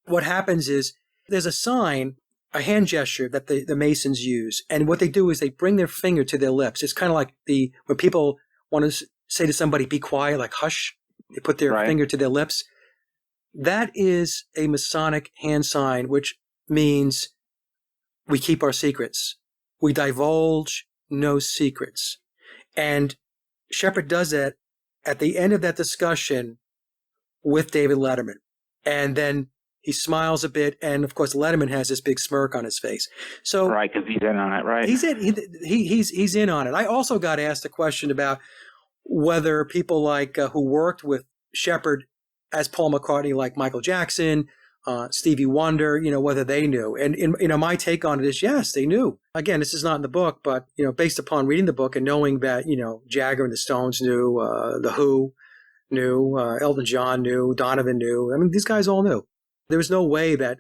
what happens is there's a sign, a hand gesture that the Masons use. And what they do is they bring their finger to their lips. It's kind of like when people want to say to somebody, be quiet, like hush, they put their finger to their lips. That is a Masonic hand sign, which means we keep our secrets. We divulge no secrets. And Shepard does that at the end of that discussion with David Letterman. And then he smiles a bit, and of course Letterman has this big smirk on his face. So right, because he's in on it, right? He's in on it. I also got asked a question about whether people like who worked with Shepard as Paul McCartney, like Michael Jackson, Stevie Wonder, whether they knew. And my take on it is yes, they knew. Again, this is not in the book, but based upon reading the book and knowing that Jagger and the Stones knew, the Who knew, Elton John knew, Donovan knew. I mean, these guys all knew. There was no way that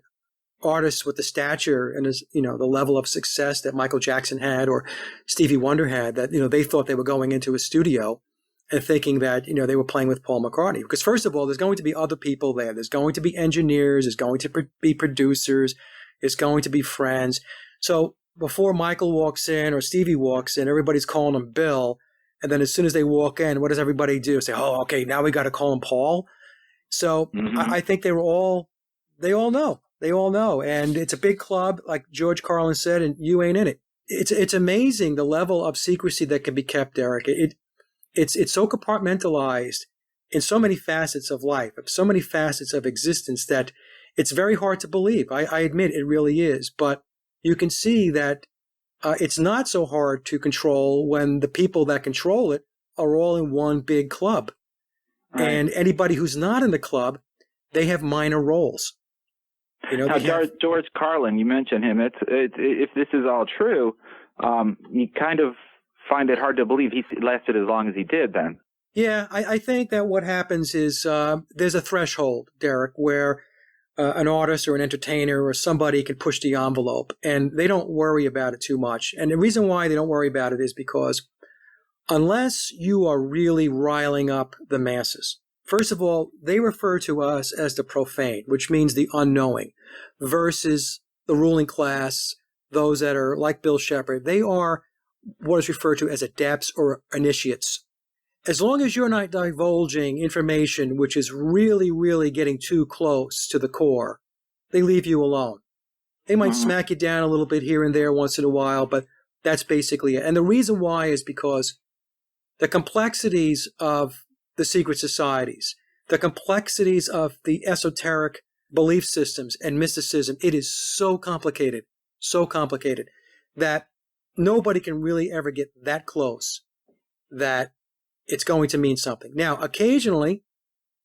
artists with the stature and the level of success that Michael Jackson had or Stevie Wonder had, that they thought they were going into a studio and thinking that they were playing with Paul McCartney. Because first of all, there's going to be other people there. There's going to be engineers. There's going to be producers. There's going to be friends. So before Michael walks in or Stevie walks in, everybody's calling him Bill. And then as soon as they walk in, what does everybody do? Say, oh, okay, now we got to call him Paul. So I think they all know. They all know. And it's a big club, like George Carlin said, and you ain't in it. It's amazing the level of secrecy that can be kept, Derek. It's so compartmentalized in so many facets of life, so many facets of existence, that it's very hard to believe. I admit it really is. But you can see that it's not so hard to control when the people that control it are all in one big club. Right. And anybody who's not in the club, they have minor roles. Now, George Carlin, you mentioned him. If this is all true, you kind of find it hard to believe he lasted as long as he did then. Yeah, I think that what happens is there's a threshold, Derek, where an artist or an entertainer or somebody can push the envelope, and they don't worry about it too much. And the reason why they don't worry about it is because unless you are really riling up the masses, first of all, they refer to us as the profane, which means the unknowing, versus the ruling class, those that are like Bill Shepard. They are what is referred to as adepts or initiates. As long as you're not divulging information which is really, really getting too close to the core, they leave you alone. They might smack you down a little bit here and there once in a while, but that's basically it. And the reason why is because the complexities of the secret societies, the complexities of the esoteric belief systems and mysticism, it is so complicated that nobody can really ever get that close that it's going to mean something. Now, occasionally,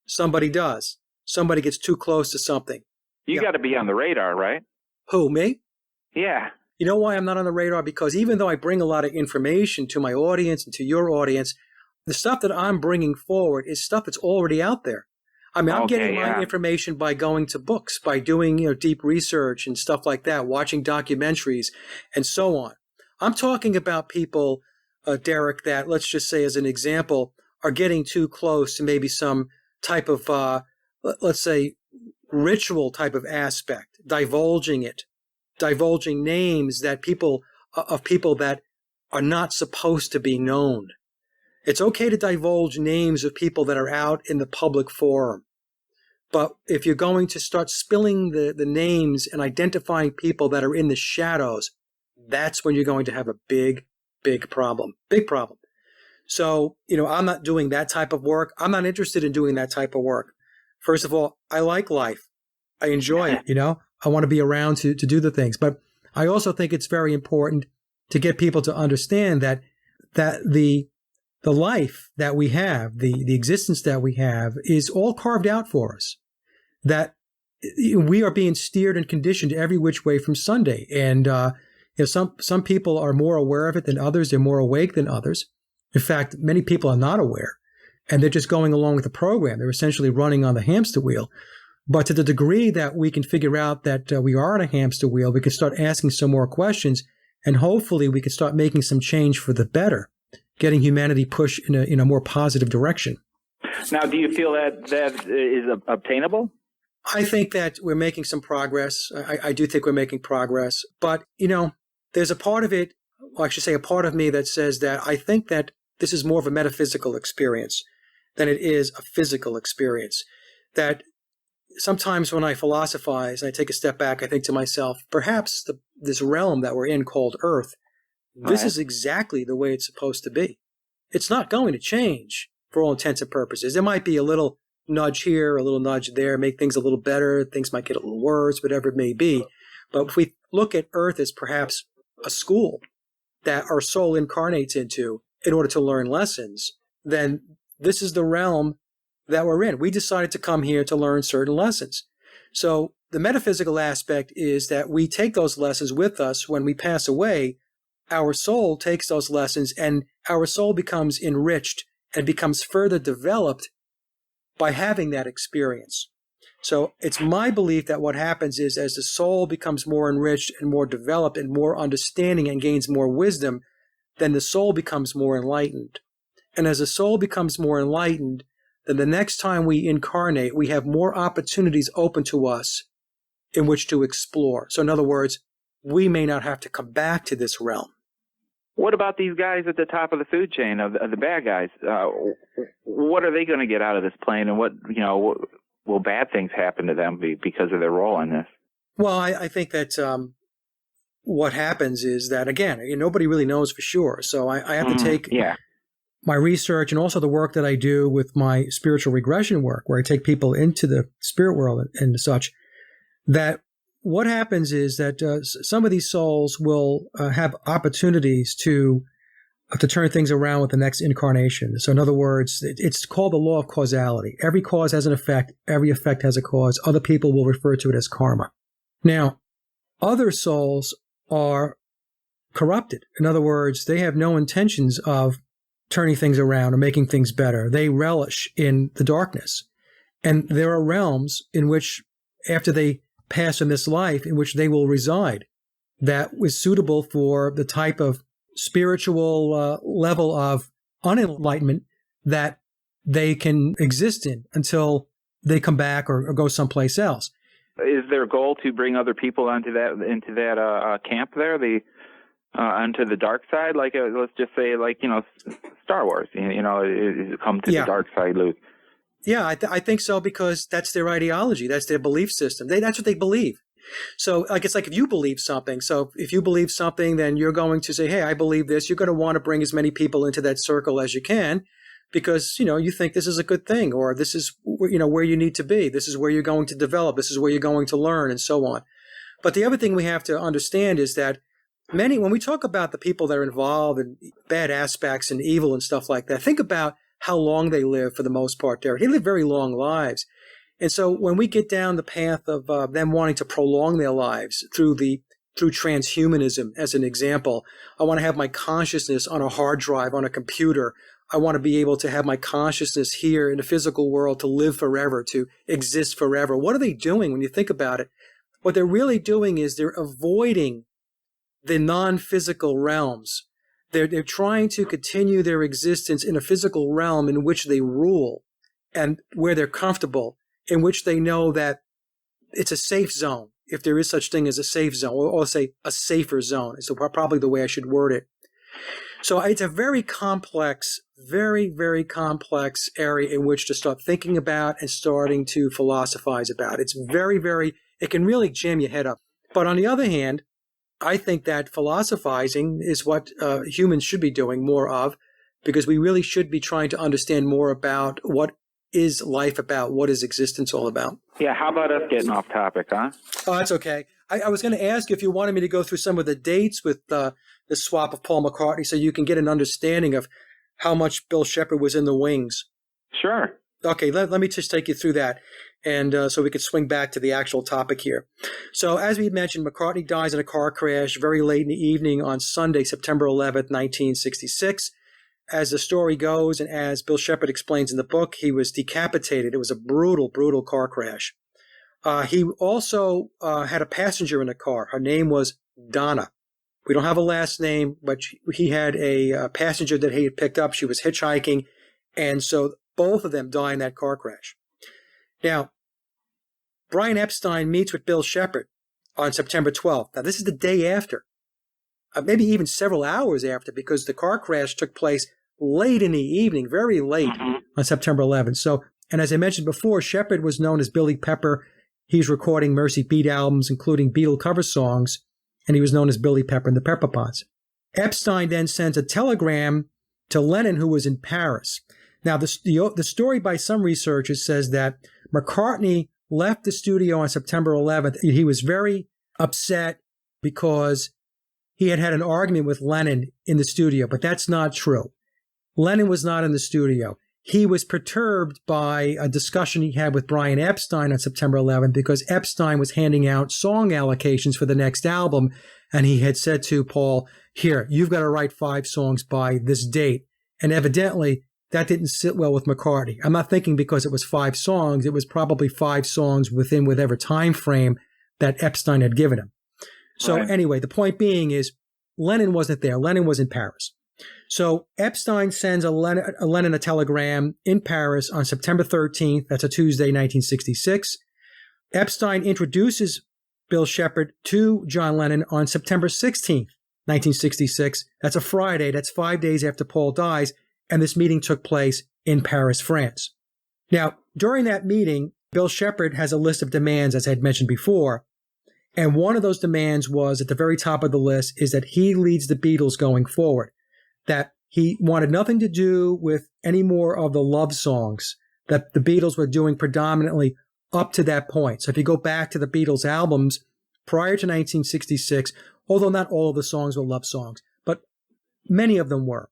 somebody does. Somebody gets too close to something. You got to be on the radar, right? Who, me? Yeah. You know why I'm not on the radar? Because even though I bring a lot of information to my audience and to your audience, the stuff that I'm bringing forward is stuff that's already out there. I mean, I'm getting my information by going to books, by doing deep research and stuff like that, watching documentaries and so on. I'm talking about people, Derek, that, let's just say as an example, are getting too close to maybe some type of, let's say, ritual type of aspect, divulging names that people that are not supposed to be known. It's okay to divulge names of people that are out in the public forum. But if you're going to start spilling the names and identifying people that are in the shadows, that's when you're going to have a big problem. Big problem. So, I'm not doing that type of work. I'm not interested in doing that type of work. First of all, I like life. I enjoy it, I want to be around to do the things. But I also think it's very important to get people to understand that the life that we have, the existence that we have, is all carved out for us. That we are being steered and conditioned every which way from Sunday. And some people are more aware of it than others. They're more awake than others. In fact, many people are not aware. and they're just going along with the program. They're essentially running on the hamster wheel. But to the degree that we can figure out that we are on a hamster wheel, we can start asking some more questions, and hopefully we can start making some change for the better, getting humanity pushed in a more positive direction. Now, do you feel that is obtainable? I think that we're making some progress. I do think we're making progress. But, there's a part of it, or I should say a part of me that says that I think that this is more of a metaphysical experience than it is a physical experience. That sometimes when I philosophize and I take a step back, I think to myself, perhaps this realm that we're in called Earth, this is exactly the way it's supposed to be. It's not going to change for all intents and purposes. There might be a little nudge here, a little nudge there, make things a little better. Things might get a little worse, whatever it may be. But if we look at Earth as perhaps a school that our soul incarnates into in order to learn lessons, then this is the realm that we're in. We decided to come here to learn certain lessons. So the metaphysical aspect is that we take those lessons with us when we pass away. Our soul takes those lessons, and our soul becomes enriched and becomes further developed by having that experience. So it's my belief that what happens is as the soul becomes more enriched and more developed and more understanding and gains more wisdom, then the soul becomes more enlightened. And as the soul becomes more enlightened, then the next time we incarnate, we have more opportunities open to us in which to explore. So in other words, we may not have to come back to this realm. What about these guys at the top of the food chain, of the bad guys? What are they going to get out of this plane, and what will bad things happen to them because of their role in this? Well, I think that what happens is that, again, nobody really knows for sure. So I have to take my research and also the work that I do with my spiritual regression work, where I take people into the spirit world and such, that what happens is that some of these souls will have opportunities to turn things around with the next incarnation. So in other words, it's called the law of causality. Every cause has an effect. Every effect has a cause. Other people will refer to it as karma. Now, other souls are corrupted. In other words, they have no intentions of turning things around or making things better. They relish in the darkness. And there are realms in which, after they pass in this life, in which they will reside, that was suitable for the type of spiritual level of unenlightenment that they can exist in until they come back or go someplace else. Is their goal to bring other people into that camp there, onto the dark side? Like, let's just say, Star Wars. Come to the dark side, Luke. Yeah, I think so, because that's their ideology. That's their belief system. That's what they believe. So, it's like if you believe something. So if you believe something, then you're going to say, hey, I believe this. You're going to want to bring as many people into that circle as you can because, you think this is a good thing, or this is, where you need to be. This is where you're going to develop. This is where you're going to learn, and so on. But the other thing we have to understand is that when we talk about the people that are involved in bad aspects and evil and stuff like that, think about how long they live for the most part, Derek. They live very long lives. And so when we get down the path of them wanting to prolong their lives through transhumanism, as an example, I want to have my consciousness on a hard drive, on a computer. I want to be able to have my consciousness here in the physical world to live forever, to exist forever. What are they doing when you think about it? What they're really doing is they're avoiding the non-physical realms. They're trying to continue their existence in a physical realm in which they rule and where they're comfortable, in which they know that it's a safe zone, if there is such thing as a safe zone, or say a safer zone is probably the way I should word it. So it's a very complex, very, very complex area in which to start thinking about and starting to philosophize about. It's very, very, it can really jam your head up. But on the other hand, I think that philosophizing is what humans should be doing more of, because we really should be trying to understand more about what is life about, what is existence all about. Yeah, how about us getting off topic, huh? Oh, that's okay. I was going to ask you if you wanted me to go through some of the dates with the swap of Paul McCartney so you can get an understanding of how much Bill Shepard was in the wings. Sure. Okay, let me just take you through that, and so we could swing back to the actual topic here. So as we mentioned, McCartney dies in a car crash very late in the evening on Sunday, September 11th, 1966. as the story goes, and as Bill Shepard explains in the book, he was decapitated. It was a brutal, brutal car crash. He also had a passenger in the car. Her name was Donna. We don't have a last name, but he had a passenger that he had picked up. She was hitchhiking, and so both of them die in that car crash. Now, Brian Epstein meets with Bill Shepard on September 12th. Now, this is the day after, maybe even several hours after, because the car crash took place late in the evening, very late on September 11th. So, and as I mentioned before, Shepard was known as Billy Pepper. He's recording Mercy Beat albums, including Beatle cover songs, and he was known as Billy Pepper and the Pepper Pots. Epstein then sends a telegram to Lennon, who was in Paris. Now, the story by some researchers says that McCartney left the studio on September 11th. He was very upset because he had had an argument with Lennon in the studio, but that's not true. Lennon was not in the studio. He was perturbed by a discussion he had with Brian Epstein on September 11th because Epstein was handing out song allocations for the next album, and he had said to Paul, here, you've got to write 5 songs by this date. And evidently, that didn't sit well with McCartney. I'm not thinking because it was 5 songs. It was probably 5 songs within whatever time frame that Epstein had given him. So anyway, the point being is Lennon wasn't there. Lennon was in Paris. So Epstein sends Lennon a telegram in Paris on September 13th. That's a Tuesday, 1966. Epstein introduces Bill Shepard to John Lennon on September 16th, 1966. That's a Friday. That's 5 days after Paul dies. And this meeting took place in Paris, France. Now, during that meeting, Bill Shepard has a list of demands, as I had mentioned before. And one of those demands was, at the very top of the list, is that he leads the Beatles going forward. That he wanted nothing to do with any more of the love songs that the Beatles were doing predominantly up to that point. So if you go back to the Beatles albums prior to 1966, although not all of the songs were love songs, but many of them were.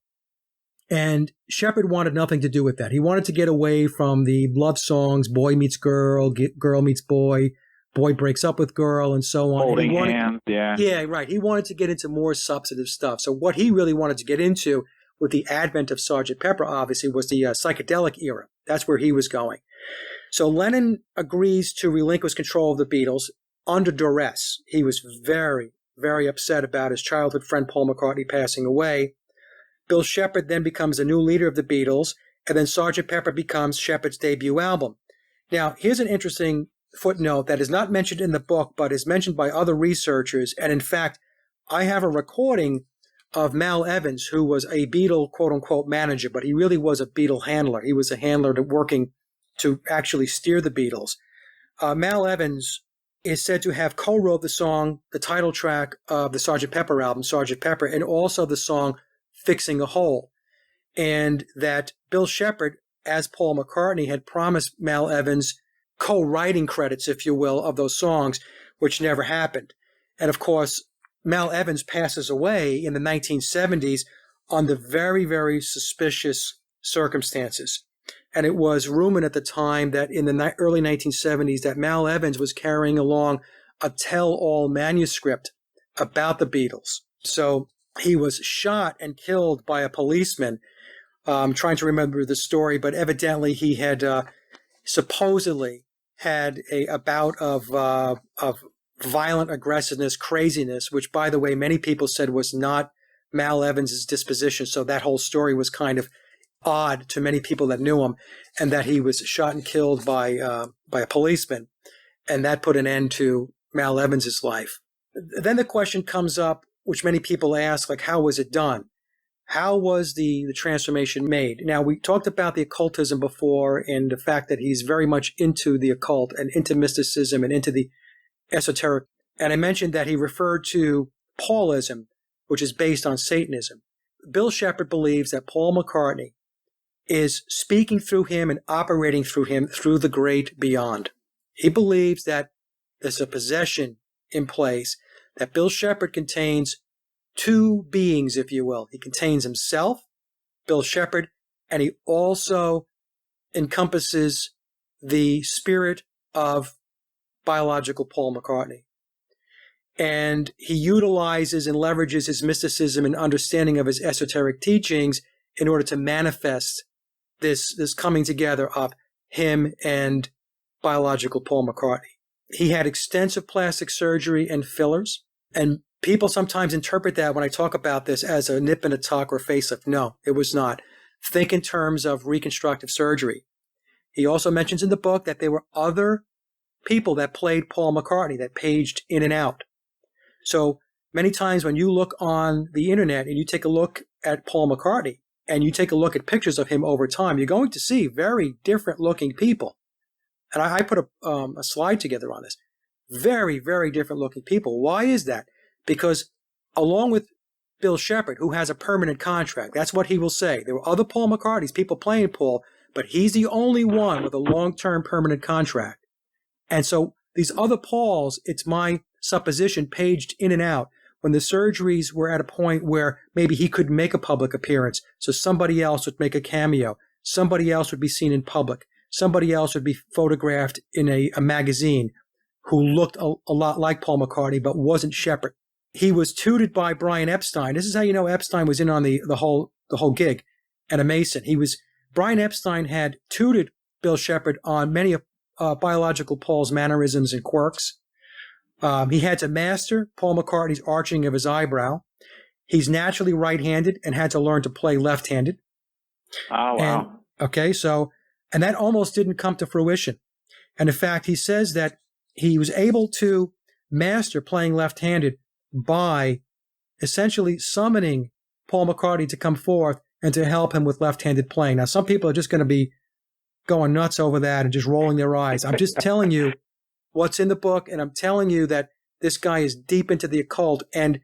And Shepard wanted nothing to do with that. He wanted to get away from the love songs, boy meets girl, girl meets boy, boy breaks up with girl, and so on. Holding hands, yeah. Yeah, right. He wanted to get into more substantive stuff. So what he really wanted to get into with the advent of Sgt. Pepper, obviously, was the psychedelic era. That's where he was going. So Lennon agrees to relinquish control of the Beatles under duress. He was very, very upset about his childhood friend Paul McCartney passing away. Bill Shepard then becomes the new leader of the Beatles, and then Sgt. Pepper becomes Shepard's debut album. Now, here's an interesting footnote that is not mentioned in the book, but is mentioned by other researchers. And in fact, I have a recording of Mal Evans, who was a Beatle quote-unquote manager, but he really was a Beatle handler. He was a handler working to actually steer the Beatles. Mal Evans is said to have co-wrote the song, the title track of the Sgt. Pepper album, Sgt. Pepper, and also the song Fixing a Hole. And that Bill Shepard, as Paul McCartney, had promised Mal Evans co-writing credits, if you will, of those songs, which never happened. And of course, Mal Evans passes away in the 1970s under very, very suspicious circumstances. And it was rumored at the time that in the early 1970s that Mal Evans was carrying along a tell-all manuscript about the Beatles. So he was shot and killed by a policeman. I'm trying to remember the story, but evidently he had supposedly had a bout of violent aggressiveness, craziness, which, by the way, many people said was not Mal Evans' disposition. So that whole story was kind of odd to many people that knew him, and that he was shot and killed by a policeman, and that put an end to Mal Evans' life. Then the question comes up, which many people ask, like, how was it done? How was the transformation made? Now, we talked about the occultism before and the fact that he's very much into the occult and into mysticism and into the esoteric. And I mentioned that he referred to Paulism, which is based on Satanism. Bill Shepard believes that Paul McCartney is speaking through him and operating through him through the great beyond. He believes that there's a possession in place, that Bill Shepard contains two beings, if you will. He contains himself, Bill Shepard, and he also encompasses the spirit of biological Paul McCartney. And he utilizes and leverages his mysticism and understanding of his esoteric teachings in order to manifest this coming together of him and biological Paul McCartney. He had extensive plastic surgery and fillers, and people sometimes interpret that when I talk about this as a nip and a tuck or facelift. No, it was not. Think in terms of reconstructive surgery. He also mentions in the book that there were other people that played Paul McCartney that paged in and out. So many times when you look on the internet and you take a look at Paul McCartney and you take a look at pictures of him over time, you're going to see very different looking people. And I put a slide together on this. Very, very different looking people. Why is that? Because along with Bill Shepherd, who has a permanent contract, that's what he will say. There were other Paul McCartneys, people playing Paul, but he's the only one with a long-term permanent contract. And so these other Pauls, it's my supposition, paged in and out when the surgeries were at a point where maybe he could make a public appearance. So somebody else would make a cameo. Somebody else would be seen in public. Somebody else would be photographed in a magazine who looked a lot like Paul McCartney but wasn't Shepherd. He was tutored by Brian Epstein. This is how you know Epstein was in on the whole gig, and a Mason. Brian Epstein had tutored Bill Shepherd on many of biological Paul's mannerisms and quirks. He had to master Paul McCartney's arching of his eyebrow. He's naturally right-handed and had to learn to play left-handed. Oh, wow. And that almost didn't come to fruition. And in fact, he says that he was able to master playing left-handed by essentially summoning Paul McCartney to come forth and to help him with left-handed playing. Now, some people are just going to be going nuts over that and just rolling their eyes. I'm just telling you what's in the book, and I'm telling you that this guy is deep into the occult. And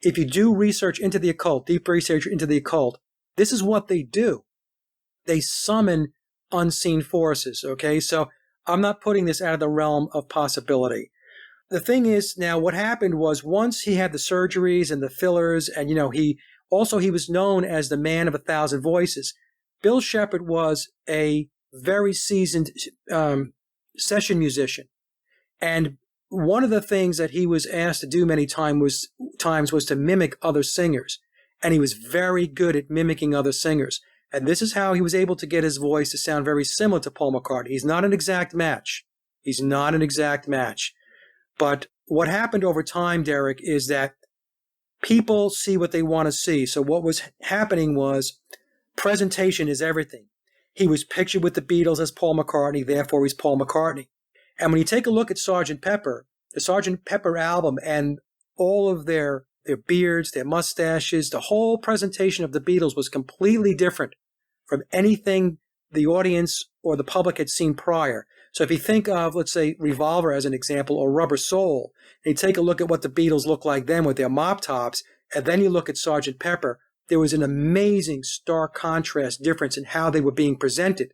if you do research into the occult, deep research into the occult, this is what they do. They summon unseen forces, okay? So I'm not putting this out of the realm of possibility. The thing is, now what happened was once he had the surgeries and the fillers, and he was known as the man of 1,000 voices. Bill Shepherd was a very seasoned session musician, and one of the things that he was asked to do many times was to mimic other singers, and he was very good at mimicking other singers. And this is how he was able to get his voice to sound very similar to Paul McCartney. He's not an exact match. But what happened over time, Derek, is that people see what they want to see. So what was happening was presentation is everything. He was pictured with the Beatles as Paul McCartney, therefore he's Paul McCartney. And when you take a look at Sgt. Pepper, the Sgt. Pepper album, and all of their beards, their mustaches, the whole presentation of the Beatles was completely different from anything the audience or the public had seen prior. So if you think of, let's say, Revolver as an example, or Rubber Soul, and you take a look at what the Beatles looked like then with their mop tops, and then you look at Sgt. Pepper, there was an amazing stark contrast difference in how they were being presented.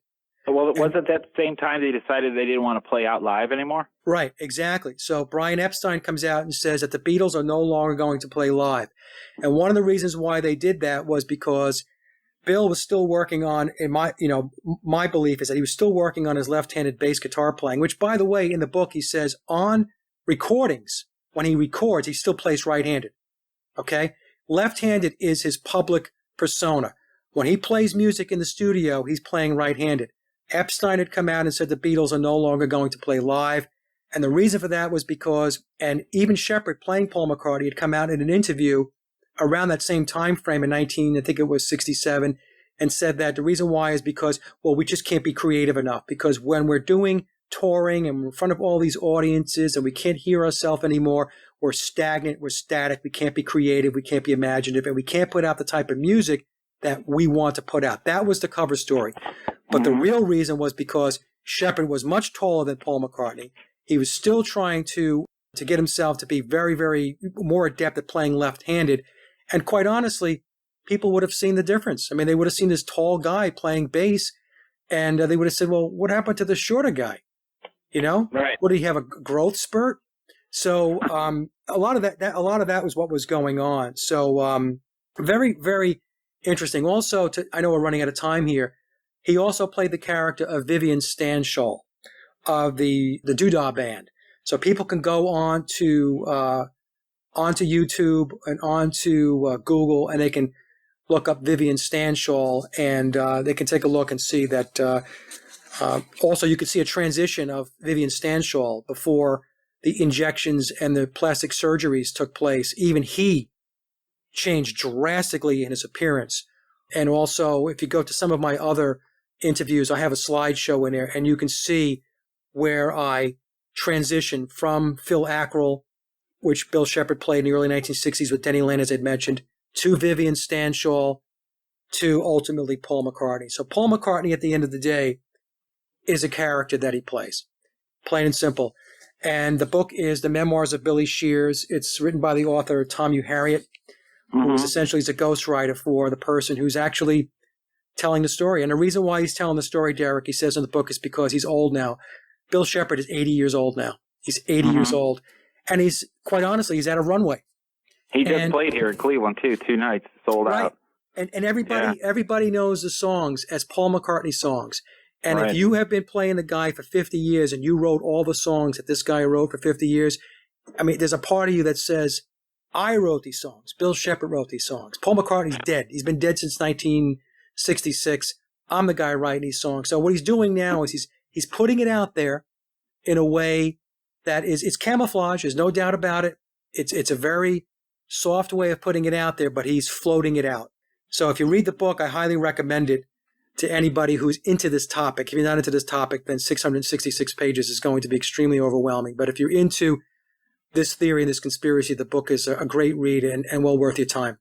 Well, was it that same time they decided they didn't want to play out live anymore? Right, exactly. So Brian Epstein comes out and says that the Beatles are no longer going to play live. And one of the reasons why they did that was because Bill was still working on, my belief is that he was still working on his left-handed bass guitar playing, which, by the way, in the book, he says on recordings, when he records, he still plays right-handed. Okay? Left-handed is his public persona. When he plays music in the studio, he's playing right-handed. Epstein had come out and said the Beatles are no longer going to play live. And the reason for that was because, and even Shepherd playing Paul McCartney had come out in an interview around that same time frame in 1967, and said that the reason why is because, well, we just can't be creative enough, because when we're doing touring and we're in front of all these audiences and we can't hear ourselves anymore, we're stagnant, we're static, we can't be creative, we can't be imaginative, and we can't put out the type of music that we want to put out. That was the cover story. But the real reason was because Shepherd was much taller than Paul McCartney. He was still trying to get himself to be very, very more adept at playing left-handed. And quite honestly, people would have seen the difference. I mean, they would have seen this tall guy playing bass, and they would have said, well, what happened to the shorter guy? Right. Would he have a growth spurt? So a lot of that was what was going on. So very, very interesting. Also, I know we're running out of time here. He also played the character of Vivian Stanshall of the Doodah Band. So people can go onto YouTube and onto Google, and they can look up Vivian Stanshall, and they can take a look and see that. Also, you could see a transition of Vivian Stanshall before the injections and the plastic surgeries took place. Even he changed drastically in his appearance. And also, if you go to some of my other interviews, I have a slideshow in there, and you can see where I transitioned from Phil Ackrell, which Bill Shepherd played in the early 1960s with Denny Laine, as I'd mentioned, to Vivian Stanshall, to ultimately Paul McCartney. So Paul McCartney, at the end of the day, is a character that he plays, plain and simple. And the book is The Memoirs of Billy Shears. It's written by the author Tom Harriet, who is essentially a ghostwriter for the person who's actually telling the story. And the reason why he's telling the story, Derek, he says in the book, is because he's old now. Bill Shepherd is 80 years old now. He's 80 years old. And he's, quite honestly, he's at a runway. He just played here in Cleveland, too, 2 nights, sold out. And everybody knows the songs as Paul McCartney songs. And if you have been playing the guy for 50 years and you wrote all the songs that this guy wrote for 50 years, I mean, there's a part of you that says, I wrote these songs. Bill Shepherd wrote these songs. Paul McCartney's dead. He's been dead since 1966. I'm the guy writing these songs. So what he's doing now is he's putting it out there in a way that it's camouflage. There's no doubt about it. It's a very soft way of putting it out there, but he's floating it out. So if you read the book, I highly recommend it to anybody who's into this topic. If you're not into this topic, then 666 pages is going to be extremely overwhelming. But if you're into this theory and this conspiracy, the book is a great read and well worth your time.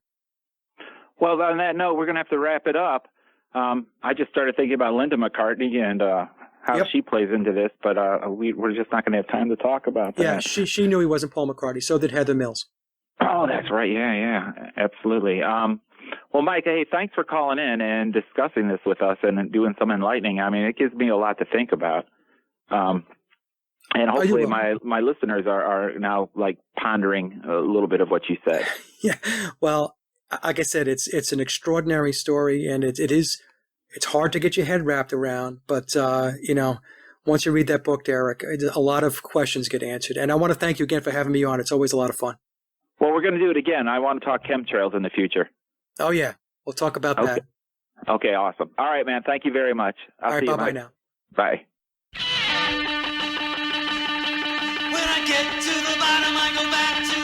Well, on that note, we're going to have to wrap it up. I just started thinking about Linda McCartney and how she plays into this, but we're just not going to have time to talk about that. Yeah, she knew he wasn't Paul McCartney. So did Heather Mills. Oh, that's right. Yeah, absolutely. Well, Mike, hey, thanks for calling in and discussing this with us and doing some enlightening. I mean, it gives me a lot to think about. And hopefully my listeners are now like pondering a little bit of what you said. Yeah. Well, like I said, it's an extraordinary story, and it's hard to get your head wrapped around. But, once you read that book, Derek, a lot of questions get answered. And I want to thank you again for having me on. It's always a lot of fun. Well, we're going to do it again. I want to talk chemtrails in the future. Oh, yeah. We'll talk about that. Okay, awesome. All right, man. Thank you very much. All right, bye-bye now. Bye. When I get to the bottom, I go back to